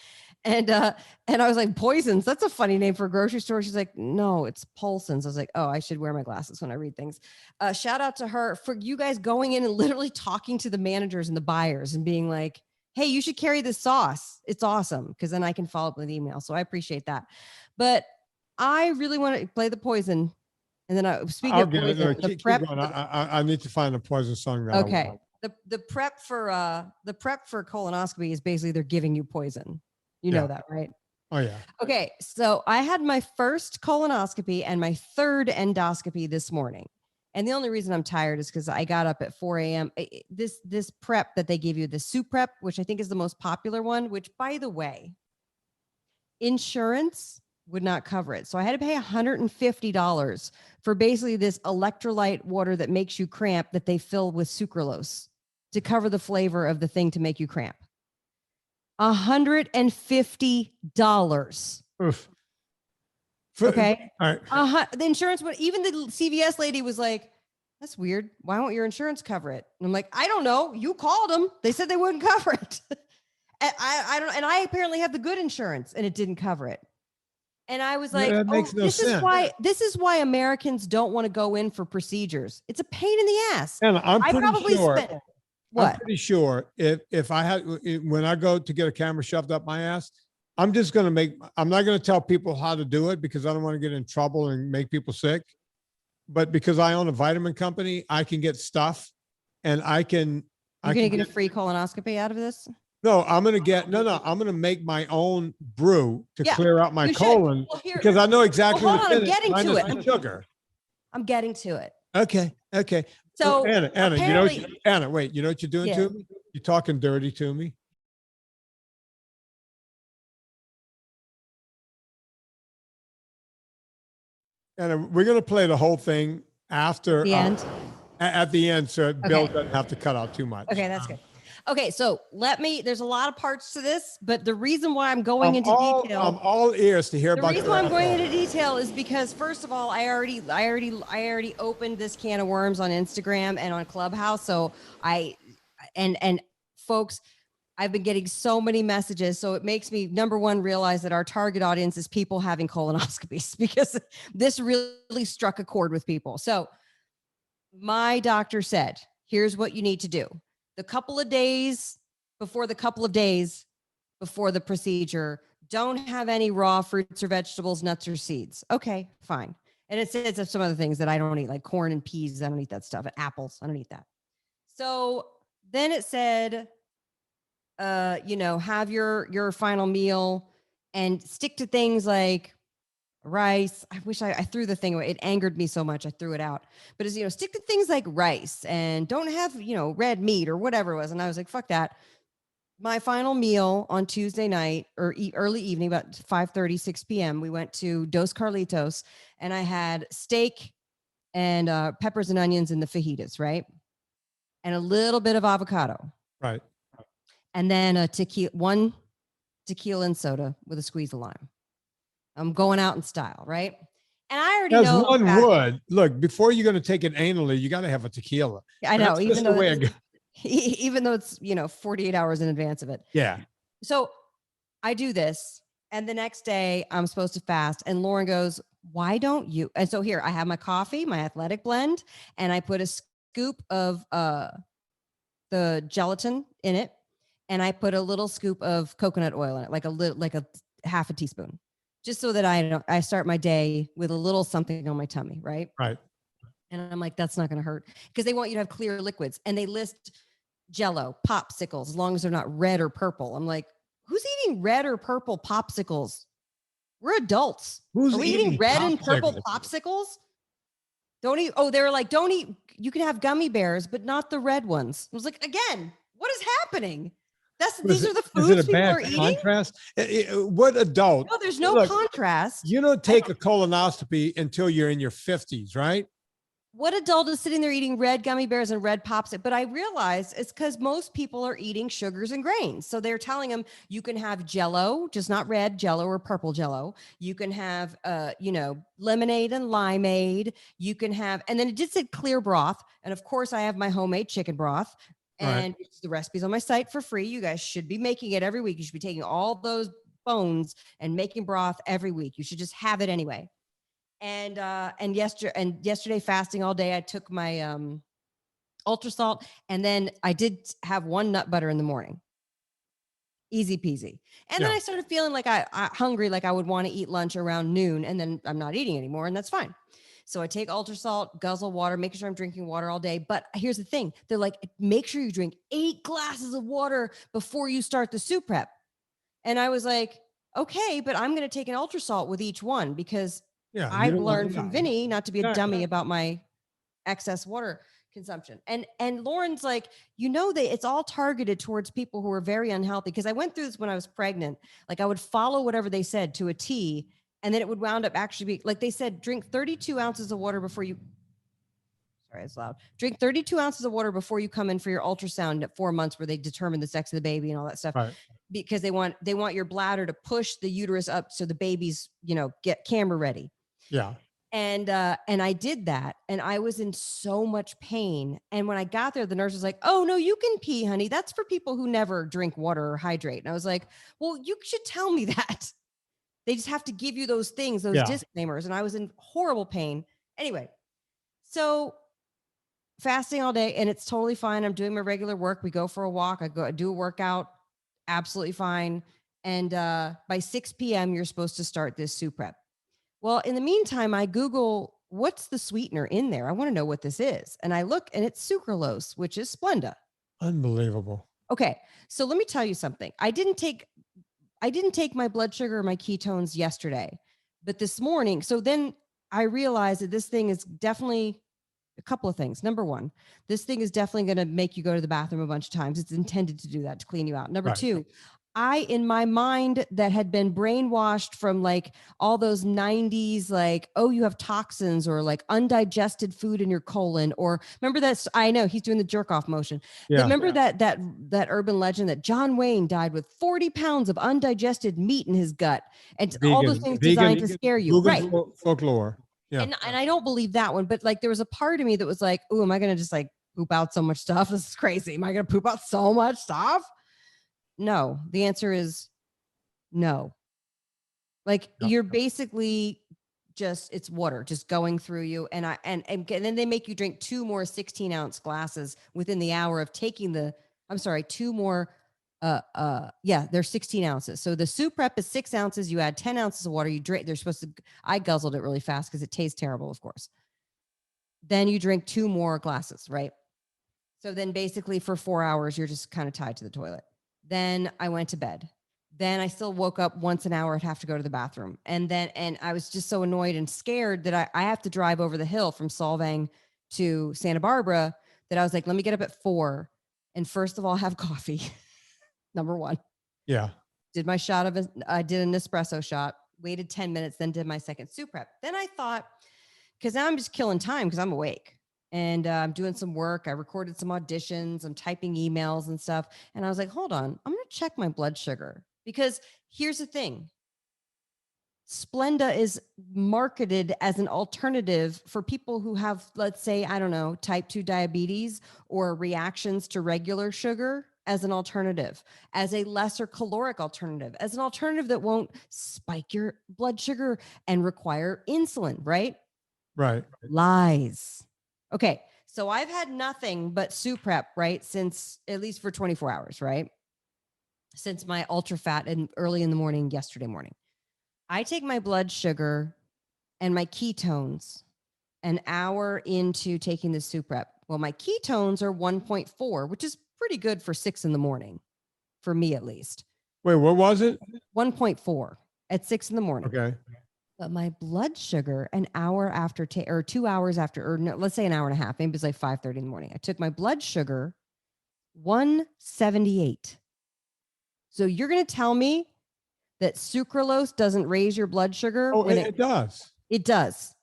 And I was like, Poisons, that's a funny name for a grocery store. She's like, no, it's Polson's. I was like, oh, I should wear my glasses when I read things. Shout out to her for you guys going in and literally talking to the managers and the buyers and being like, hey, you should carry this sauce. It's awesome. Because then I can follow up with email. So I appreciate that. But I really want to play the Poison. And then speaking of Poison, the prep. I need to find a Poison song. Okay. The prep for colonoscopy is basically they're giving you poison. You know that, right? Oh yeah. Okay. So I had my first colonoscopy and my third endoscopy this morning. And the only reason I'm tired is because I got up at 4 a.m. This prep that they give you, the soup prep, which I think is the most popular one, which by the way, insurance would not cover it. So I had to pay $150 for basically this electrolyte water that makes you cramp that they fill with sucralose to cover the flavor of the thing to make you cramp. $150. Oof. Okay. All right. The insurance would, even the CVS lady was like, that's weird. Why won't your insurance cover it? And I'm like, I don't know. You called them. They said they wouldn't cover it. And I don't, and I apparently have the good insurance and it didn't cover it. And I was like, this is why Americans don't want to go in for procedures. It's a pain in the ass. And I'm pretty sure if I had, when I go to get a camera shoved up my ass, I'm not going to tell people how to do it because I don't want to get in trouble and make people sick. But because I own a vitamin company, I can get stuff and You're going to get a free colonoscopy out of this? No, I'm going to make my own brew to clear out my colon because I know exactly what it is. I'm getting to it. Sugar. I'm getting to it. Okay. So Anna, you know what you're doing to me? You're talking dirty to me. And we're going to play the whole thing after The end. At the end, so Bill Okay. doesn't have to cut out too much. Okay, that's good. Okay, so there's a lot of parts to this, but the reason why I'm going into detail. I'm all ears to hear The about reason why I'm going into detail is because, first of all, I already opened this can of worms on Instagram and on Clubhouse. So and folks, I've been getting so many messages. So it makes me, number one, realize that our target audience is people having colonoscopies, because this really struck a chord with people. So my doctor said, here's what you need to do. The couple of days before the procedure, don't have any raw fruits or vegetables, nuts or seeds. Okay, fine. And it says some other things that I don't eat, like corn and peas. I don't eat that stuff. And apples, I don't eat that. So then it said, have your final meal and stick to things like rice. I wish I threw the thing away. It angered me so much. I threw it out. But it's, stick to things like rice and don't have, red meat or whatever it was. And I was like, fuck that. My final meal on Tuesday night or early evening, about 5:30, 6 p.m., we went to Dos Carlitos and I had steak and peppers and onions in the fajitas, right? And a little bit of avocado. Right. And then one tequila and soda with a squeeze of lime. I'm going out in style, right? And I already know. As one would. Look, before you're going to take it anally, you got to have a tequila. I know, That's even though it's 48 hours in advance of it. Yeah. So I do this, and the next day I'm supposed to fast. And Lauren goes, "Why don't you?" And so here I have my coffee, my athletic blend, and I put a scoop of the gelatin in it, and I put a little scoop of coconut oil in it, like a half a teaspoon, just so that I start my day with a little something on my tummy, right? Right. And I'm like, that's not going to hurt, because they want you to have clear liquids, and they list Jello, popsicles, as long as they're not red or purple. I'm like, who's eating red or purple popsicles? We're adults. Who's Are we eating red and purple popsicles? popsicles? Don't eat. Oh, they were like, don't eat. You can have gummy bears, but not the red ones. I was like, again, what is happening? These are the foods people are eating. Contrast? What adult? No, there's no contrast. You don't take a colonoscopy until you're in your 50s, right? What adult is sitting there eating red gummy bears and red pops? But I realized it's because most people are eating sugars and grains. So they're telling them you can have Jello, just not red Jello or purple Jello. You can have, lemonade and limeade. You can have, and then it did say clear broth. And of course I have my homemade chicken broth. And the recipe's on my site for free. You guys should be making it every week. You should be taking all those bones and making broth every week. You should just have it anyway. And yesterday fasting all day, I took my ultra salt, and then I did have one nut butter in the morning. Easy peasy. And then I started feeling like I hungry, like I would want to eat lunch around noon, and then I'm not eating anymore, and that's fine. So I take ultra salt, guzzle water, making sure I'm drinking water all day. But here's the thing. They're like, make sure you drink 8 glasses of water before you start the soup prep. And I was like, okay, but I'm going to take an ultra salt with each one, because I've learned from Vinnie not to be a dummy about my excess water consumption. And Lauren's like, it's all targeted towards people who are very unhealthy. Because I went through this when I was pregnant. Like I would follow whatever they said to a T, and then it would wound up actually be like they said, drink 32 ounces of water before you. Sorry, it's loud. Drink 32 ounces of water before you come in for your ultrasound at 4 months, where they determine the sex of the baby and all that stuff. Right. Because they want your bladder to push the uterus up so the baby's, get camera ready. Yeah. And I did that, and I was in so much pain. And when I got there, the nurse was like, "Oh no, you can pee, honey. That's for people who never drink water or hydrate." And I was like, "Well, you should tell me that." They just have to give you those things, those disclaimers. And I was in horrible pain. Anyway, so fasting all day, and it's totally fine. I'm doing my regular work. We go for a walk. I do a workout. Absolutely fine. And by 6 p.m., you're supposed to start this soup prep. Well, in the meantime, I Google, what's the sweetener in there? I want to know what this is. And I look, and it's sucralose, which is Splenda. Unbelievable. Okay. So let me tell you something. I didn't take my blood sugar or my ketones yesterday, but this morning. So then I realized that this thing is definitely a couple of things. Number one, this thing is definitely going to make you go to the bathroom a bunch of times. It's intended to do that, to clean you out. Number two, in my mind that had been brainwashed from like all those 90s, like, oh, you have toxins or like undigested food in your colon, or remember that, I know he's doing the jerk off motion. Yeah. Remember that urban legend that John Wayne died with 40 pounds of undigested meat in his gut, and all those things designed to scare you. Right. Folklore. Yeah. And I don't believe that one, but like there was a part of me that was like, oh, am I going to just like poop out so much stuff? This is crazy. Am I going to poop out so much stuff? No, the answer is no. Like you're basically just, it's water just going through you. And then they make you drink 2 more 16-ounce glasses within the hour of taking two more. They're 16 ounces. So the soup prep is 6 ounces. You add 10 ounces of water. You drink, I guzzled it really fast because it tastes terrible, of course. Then you drink 2 more glasses, right? So then basically for 4 hours, you're just kind of tied to the toilet. Then I went to bed. Then I still woke up once an hour. I'd have to go to the bathroom. And I was just so annoyed and scared that I have to drive over the hill from Solvang to Santa Barbara, that I was like, let me get up at 4. And first of all, have coffee. Number 1. Yeah. I did an espresso shot, waited 10 minutes, then did my second soup prep. Then I thought, because now I'm just killing time because I'm awake. And I'm doing some work. I recorded some auditions. I'm typing emails and stuff. And I was like, hold on, I'm going to check my blood sugar. Because here's the thing. Splenda is marketed as an alternative for people who have, let's say, I don't know, type 2 diabetes or reactions to regular sugar, as an alternative, as a lesser caloric alternative, as an alternative that won't spike your blood sugar and require insulin, right? Right. Lies. Okay, so I've had nothing but soup prep, right, since at least for 24 hours, right? Since my ultra fat and early in the morning, yesterday morning. I take my blood sugar and my ketones an hour into taking the soup prep. Well, my ketones are 1.4, which is pretty good for 6 in the morning, for me at least. Wait, what was it? 1.4 at 6 in the morning. Okay. But my blood sugar an hour after, or 2 hours after, or no, let's say an hour and a half, maybe it's like 5:30 in the morning. I took my blood sugar 178. So you're going to tell me that sucralose doesn't raise your blood sugar? Oh, it does. It does.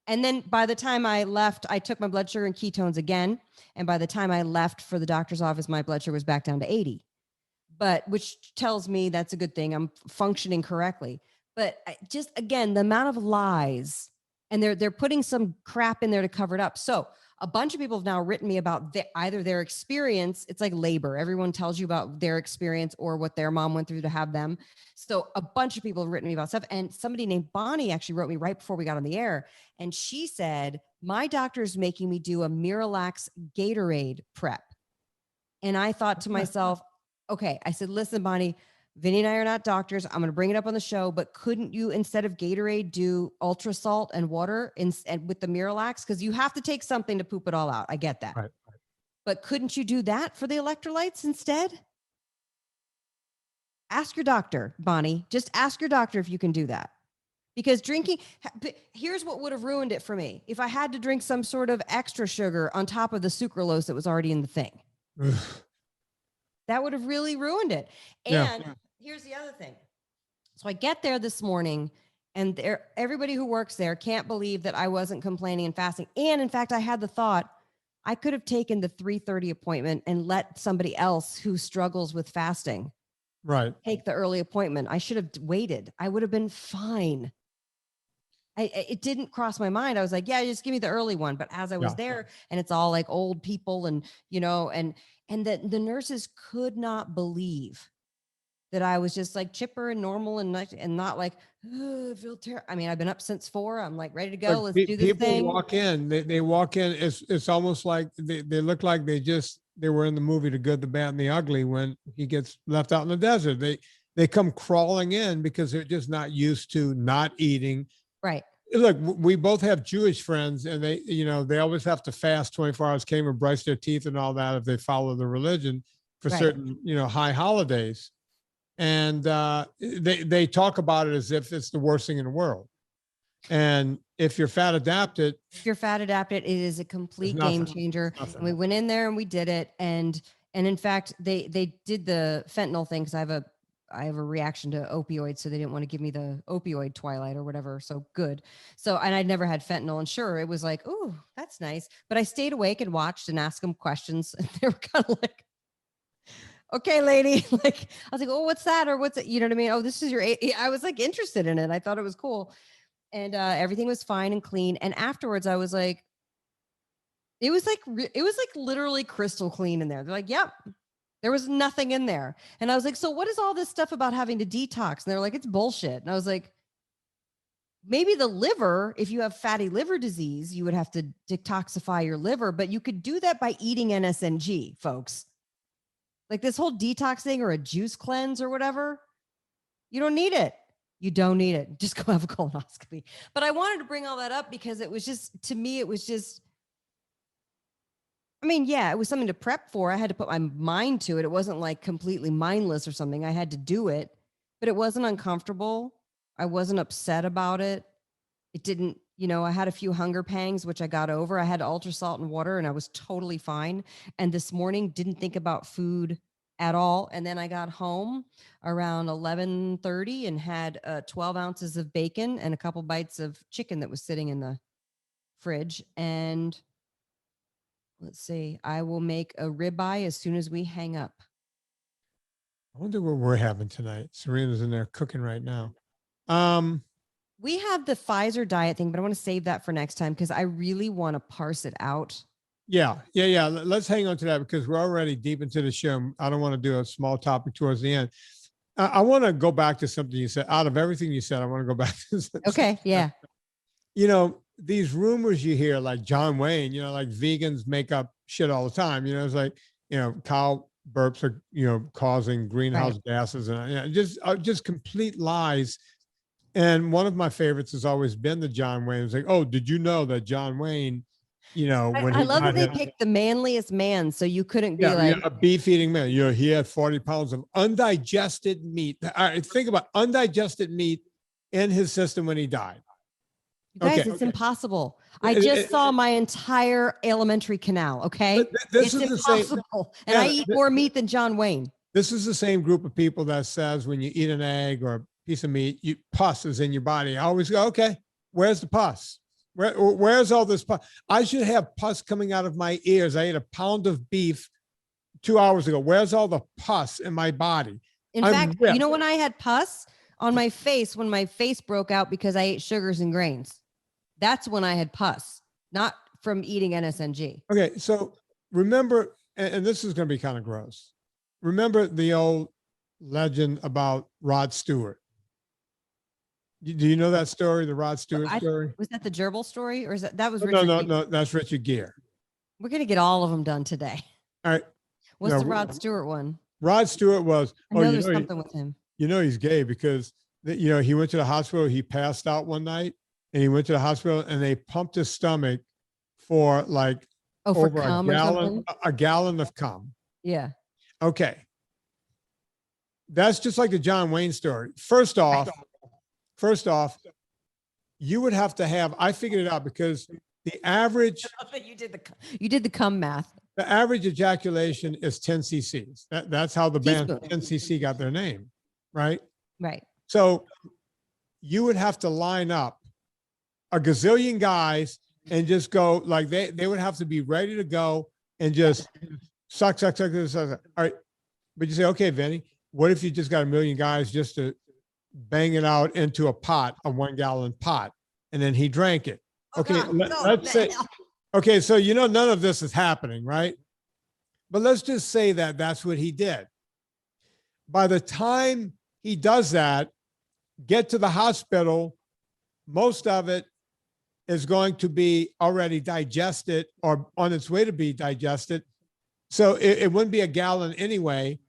And then by the time I left, I took my blood sugar and ketones again. And by the time I left for the doctor's office, my blood sugar was back down to 80. But which tells me that's a good thing. I'm functioning correctly. But just again, the amount of lies, and they're putting some crap in there to cover it up. So a bunch of people have now written me about either their experience. It's like labor. Everyone tells you about their experience or what their mom went through to have them. So a bunch of people have written me about stuff. And somebody named Bonnie actually wrote me right before we got on the air. And she said, my doctor's making me do a Miralax Gatorade prep. And I thought to myself, okay, I said, listen, Bonnie, Vinnie and I are not doctors. I'm going to bring it up on the show, but couldn't you, instead of Gatorade, do ultra salt and water and with the Miralax? Because you have to take something to poop it all out. I get that. Right. But couldn't you do that for the electrolytes instead? Ask your doctor, Bonnie. Just ask your doctor if you can do that. Because drinking, here's what would have ruined it for me. If I had to drink some sort of extra sugar on top of the sucralose that was already in the thing. That would have really ruined it. And here's the other thing. So I get there this morning, and everybody who works there can't believe that I wasn't complaining and fasting. And in fact, I had the thought, I could have taken the 3:30 appointment and let somebody else who struggles with fasting take the early appointment. I should have waited. I would have been fine. It didn't cross my mind. I was like, yeah, just give me the early one. But as I was there, and it's all like old people and, and the nurses could not believe that I was just like chipper and normal and not like, oh, I feel terrible. I mean, I've been up since 4. I'm like ready to go. Let's do this people thing. Walk in. They walk in. It's almost like they look like they were in the movie The Good, the Bad, and the Ugly when he gets left out in the desert. They come crawling in because they're just not used to not eating. Right. Look, we both have Jewish friends, and they always have to fast 24 hours, came and brush their teeth and all that if they follow the religion for certain, high holidays. And they talk about it as if it's the worst thing in the world. And if you're fat adapted, it is a complete game changer. And we went in there and we did it. And in fact, they did the fentanyl thing because I have a I have a reaction to opioids, so they didn't want to give me the opioid twilight or whatever. So good. So, and I'd never had fentanyl, and sure, it was like, oh, that's nice. But I stayed awake and watched and asked them questions, and they were kind of like, okay, lady. Like, I was like, oh, what's that? Or what's it? You know what I mean? Oh, this is your, I was like interested in it. I thought it was cool. And everything was fine and clean. And afterwards I was like, it was like literally crystal clean in there. They're like, yep, there was nothing in there. And I was like, so what is all this stuff about having to detox? And they're like, it's bullshit. And I was like, maybe the liver, if you have fatty liver disease, you would have to detoxify your liver, but you could do that by eating NSNG, folks. Like this whole detox thing or a juice cleanse or whatever, you don't need it. You don't need it. Just go have a colonoscopy. But I wanted to bring all that up because it was just, to me, it was just, I mean, yeah, it was something to prep for. I had to put my mind to it. It wasn't like completely mindless or something. I had to do it, but it wasn't uncomfortable. I wasn't upset about it. It didn't, you know, I had a few hunger pangs, which I got over. I had ultra salt and water and I was totally fine. And this morning didn't think about food at all. And then I got home around 11:30 and had 12 ounces of bacon and a couple bites of chicken that was sitting in the fridge. And let's see, I will make a ribeye as soon as we hang up. I wonder what we're having tonight. Serena's in there cooking right now. We have the Pfizer diet thing, but I want to save that for next time because I really want to parse it out. Yeah. Let's hang on to that because we're already deep into the show. I don't want to do a small topic towards the end. I want to go back to something you said. Out of everything you said, I want to go back to something. Okay. Yeah. You know, these rumors you hear, like John Wayne, you know, like vegans make up shit all the time. You know, it's like, you know, cow burps are, you know, causing greenhouse gases and you know, just complete lies. And one of my favorites has always been the John Wayne. It's like, oh, did you know that John Wayne, you know, when I love that they picked the manliest man, so you couldn't be like a beef-eating man. You know, he had 40 pounds of undigested meat. Think about undigested meat in his system when he died. You guys, it's impossible. I just saw my entire alimentary canal. Okay, this it's is impossible, and I eat more meat than John Wayne. This is the same group of people that says when you eat an egg or a piece of meat, pus is in your body. I always go, okay, where's the pus? Where's all this pus? I should have pus coming out of my ears. I ate a pound of beef 2 hours ago. Where's all the pus in my body? In fact, you know when I had pus on my face, when my face broke out because I ate sugars and grains, that's when I had pus, not from eating NSNG. Okay, so remember, and this is going to be kind of gross. Remember the old legend about Rod Stewart? Do you know that story, the Rod Stewart story? Was that the gerbil story, or is that was Richard? No, that's Richard Gere. We're gonna get all of them done today. All right. What's the Rod Stewart one? Rod Stewart was. I know there's something with him. You know he's gay because you know he went to the hospital. He passed out one night, and he went to the hospital, and they pumped his stomach for like over a gallon of cum. Yeah. Okay. That's just like the John Wayne story. First off, you would have to have, I figured it out because the average, you did the cum math. The average ejaculation is 10 cc's. That's how the band 10cc got their name, right? Right. So you would have to line up a gazillion guys and just go like they would have to be ready to go and just suck. All right. But you say, okay, Vinnie, what if you just got a million guys just to bang it out into a pot, a 1 gallon pot, and then he drank it? Okay, let's say, okay, so you know none of this is happening, right? But let's just say that that's what he did. By the time he does that, get to the hospital, most of it is going to be already digested or on its way to be digested. So it wouldn't be a gallon anyway.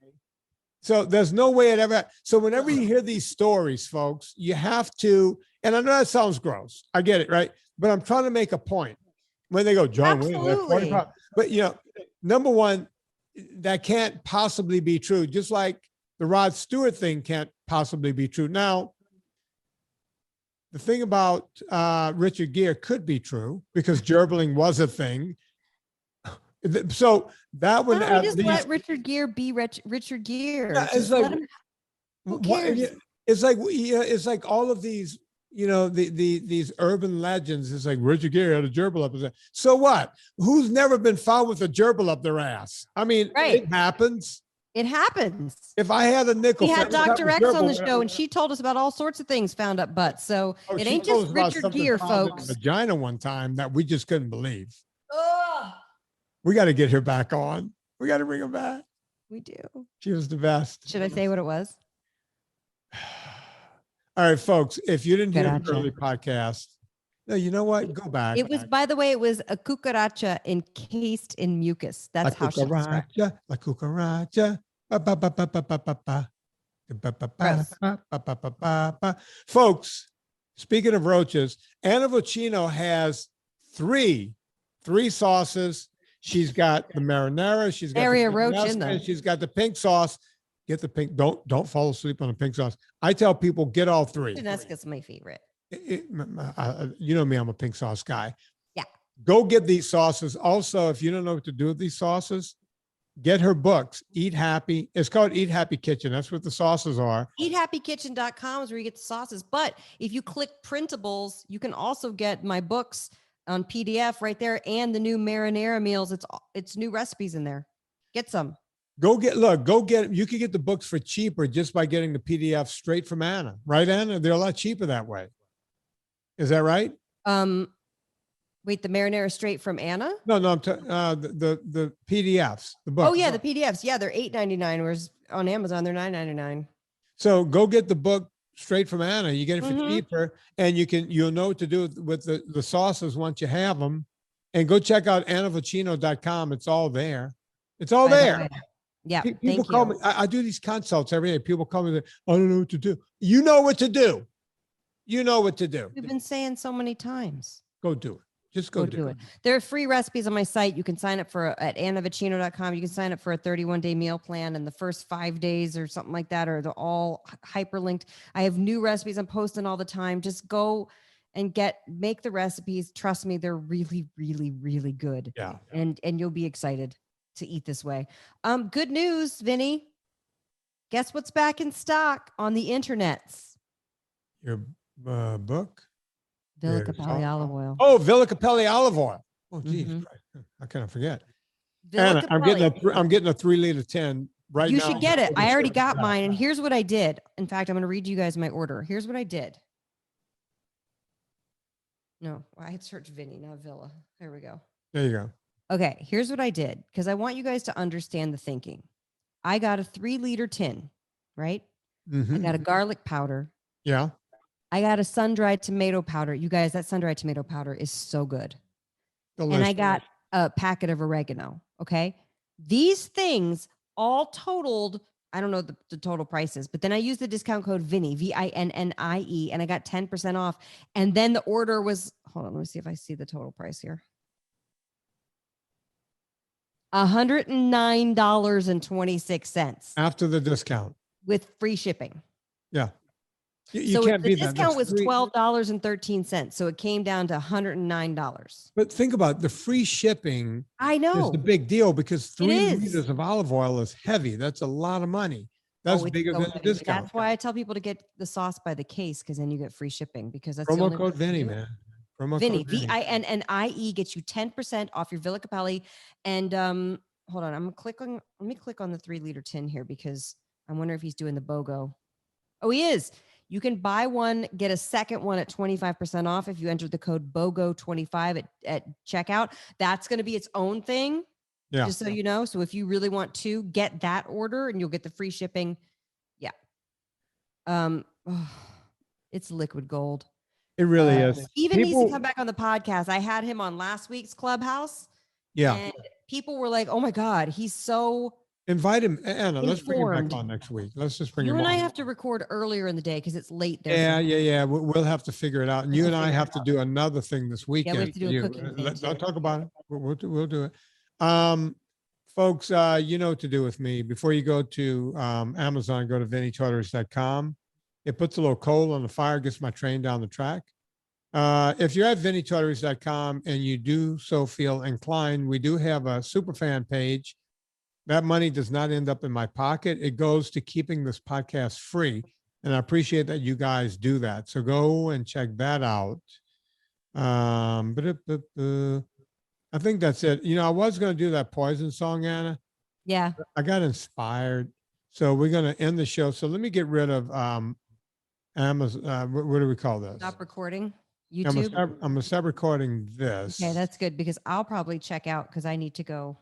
So there's no way it ever. So whenever you hear these stories, folks, you have to, and I know that sounds gross. I get it, right? But I'm trying to make a point. When they go, John Wayne, but you know, number one, that can't possibly be true. Just like the Rod Stewart thing can't possibly be true. Now, the thing about Richard Gere could be true because gerbling was a thing. So that would let Richard Gere be Richard Gere. It's like, Who What- cares? it's like all of these, these urban legends. It's like Richard Gere had a gerbil up his ass. So what? Who's never been found with a gerbil up their ass? I mean, Right. it happens. It happens. If I had a nickel, We for had every time Dr. a X on the gerbil- show, and she told us about all sorts of things found up butts. So Oh, it she ain't told just us about Richard something Gere, found in the folks. vagina one time that we just couldn't believe. Ugh. We got to get her back on. We got to bring her back. We do. She was the best. Should I say what it was? All right, folks, if you didn't hear the Cucaracha. early podcast, no, you know what? Go back. It was, by the way, it was a cucaracha encased in mucus. That's how she described it. La cucaracha. Ba, ba, ba, ba, ba, ba, ba, ba. Ba, ba, ba, Gross. ba, ba, ba, ba, ba, ba. Folks, speaking of roaches, Anna Vocino has three sauces. She's got the marinara. She's got Area the roach in Tabasco, them. and she's got the pink sauce. Get the pink. Don't fall asleep on the pink sauce. I tell people get all three. That's my favorite. You know me, I'm a pink sauce guy. Yeah. Go get these sauces. Also, if you don't know what to do with these sauces, get her books. Eat Happy. It's called Eat Happy Kitchen. That's what the sauces are. EatHappyKitchen.com is where you get the sauces. But if you click printables, you can also get my books on PDF right there and the new marinara meals. It's new recipes in there. Get some. You can get the books for cheaper just by getting the PDF straight from Anna. Right, Anna? They're a lot cheaper that way. Is that right? Wait, the marinara straight from Anna? No, I'm the PDFs, the books. Oh yeah, the PDFs. Yeah, they're $8.99, whereas on Amazon they're $9.99. So go get the book straight from Anna. You get it for Mhm. cheaper, and you'll know what to do with the sauces once you have them. And go check out annavocino.com. It's all there. It's all By the there. way. Yeah, People thank call you. me. I do these consults every day. People call me. I don't know what to do. You know what to do. You know what to do. We've been saying so many times. Go do it. Just go do it. There are free recipes on my site. You can sign up for at annavocino.com. You can sign up for a 31-day meal plan, and the first 5 days or something like that, or they're all hyperlinked. I have new recipes I'm posting all the time. Just go and make the recipes. Trust me, they're really, really, really good. Yeah. And you'll be excited to eat this way. Good news, Vinny. Guess what's back in stock on the internets? Your book. Villa There's Cappelli olive oil. Oh, Villa Cappelli olive oil. Oh, geez. Mhm. I kind of forget. Villa Anna, I'm getting a 3-liter tin right now. You should get it. I already got mine. And here's what I did. In fact, I'm going to read you guys my order. Here's what I did. No, I had searched Vinny, not Villa. There we go. There you go. Okay, here's what I did because I want you guys to understand the thinking. I got a 3-liter tin, right? I Mhm. got a garlic powder. Yeah. I got a sun-dried tomato powder. You guys, that sun-dried tomato powder is so good. Delicious. And I got a packet of oregano. Okay. These things all totaled, I don't know the total prices, but then I used the discount code Vinnie, VINNIE, and I got 10% off. And then the order was, hold on, let me see if I see the total price here. $109.26 after the discount. with free shipping. Yeah. You So can't the beat that. discount That's was free. $12.13. So it came down to $109. But think about it, the free shipping I is know. the big deal because 3 is. liters of olive oil is heavy. That's a lot of money. That's Oh, it's bigger so than the heavy. discount. That's why I tell people to get the sauce by the case because then you get free shipping because that's the Promo only code way to Vinnie, do it. man. Promo Vinnie, code Vinnie. VINNIE gets you 10% off your Villa Cappelli. And hold on, let me click on the 3-liter tin here because I wonder if he's doing the BOGO. Oh, he is. You can buy one, get a second one at 25% off if you enter the code BOGO25 at checkout. That's going to be its own thing. Yeah. Just so you know. So if you really want to get that order and you'll get the free shipping. Yeah. It's liquid gold. It really is. Even needs People- to come back on the podcast. I had him on last week's Clubhouse. Yeah. And people were like, oh my God, he's so. Invite him. Anna, let's bring him informed. back on next week. Let's just bring You him and on. I have to record earlier in the day because it's late there. Yeah. We'll have to figure it out. And you and I have to do another thing this weekend. have to do a You- cooking thing, Don't too. talk about it. We'll do it. Folks, you know what to do with me. Before you go to Amazon, go to VinnieTortorich.com. It puts a little coal on the fire, gets my train down the track. If you're at VinnieTortorich.com and you do so feel inclined, we do have a super fan page. that money does not end up in my pocket. It goes to keeping this podcast free. And I appreciate that you guys do that. So go and check that out. I think that's it. You know, I was going to do that Poison song, Anna. Yeah. I got inspired. So we're going to end the show. So let me get rid of Amazon. What do we call this? Stop recording. I'm YouTube. going to stop recording this. Okay, that's good because I'll probably check out because I need to go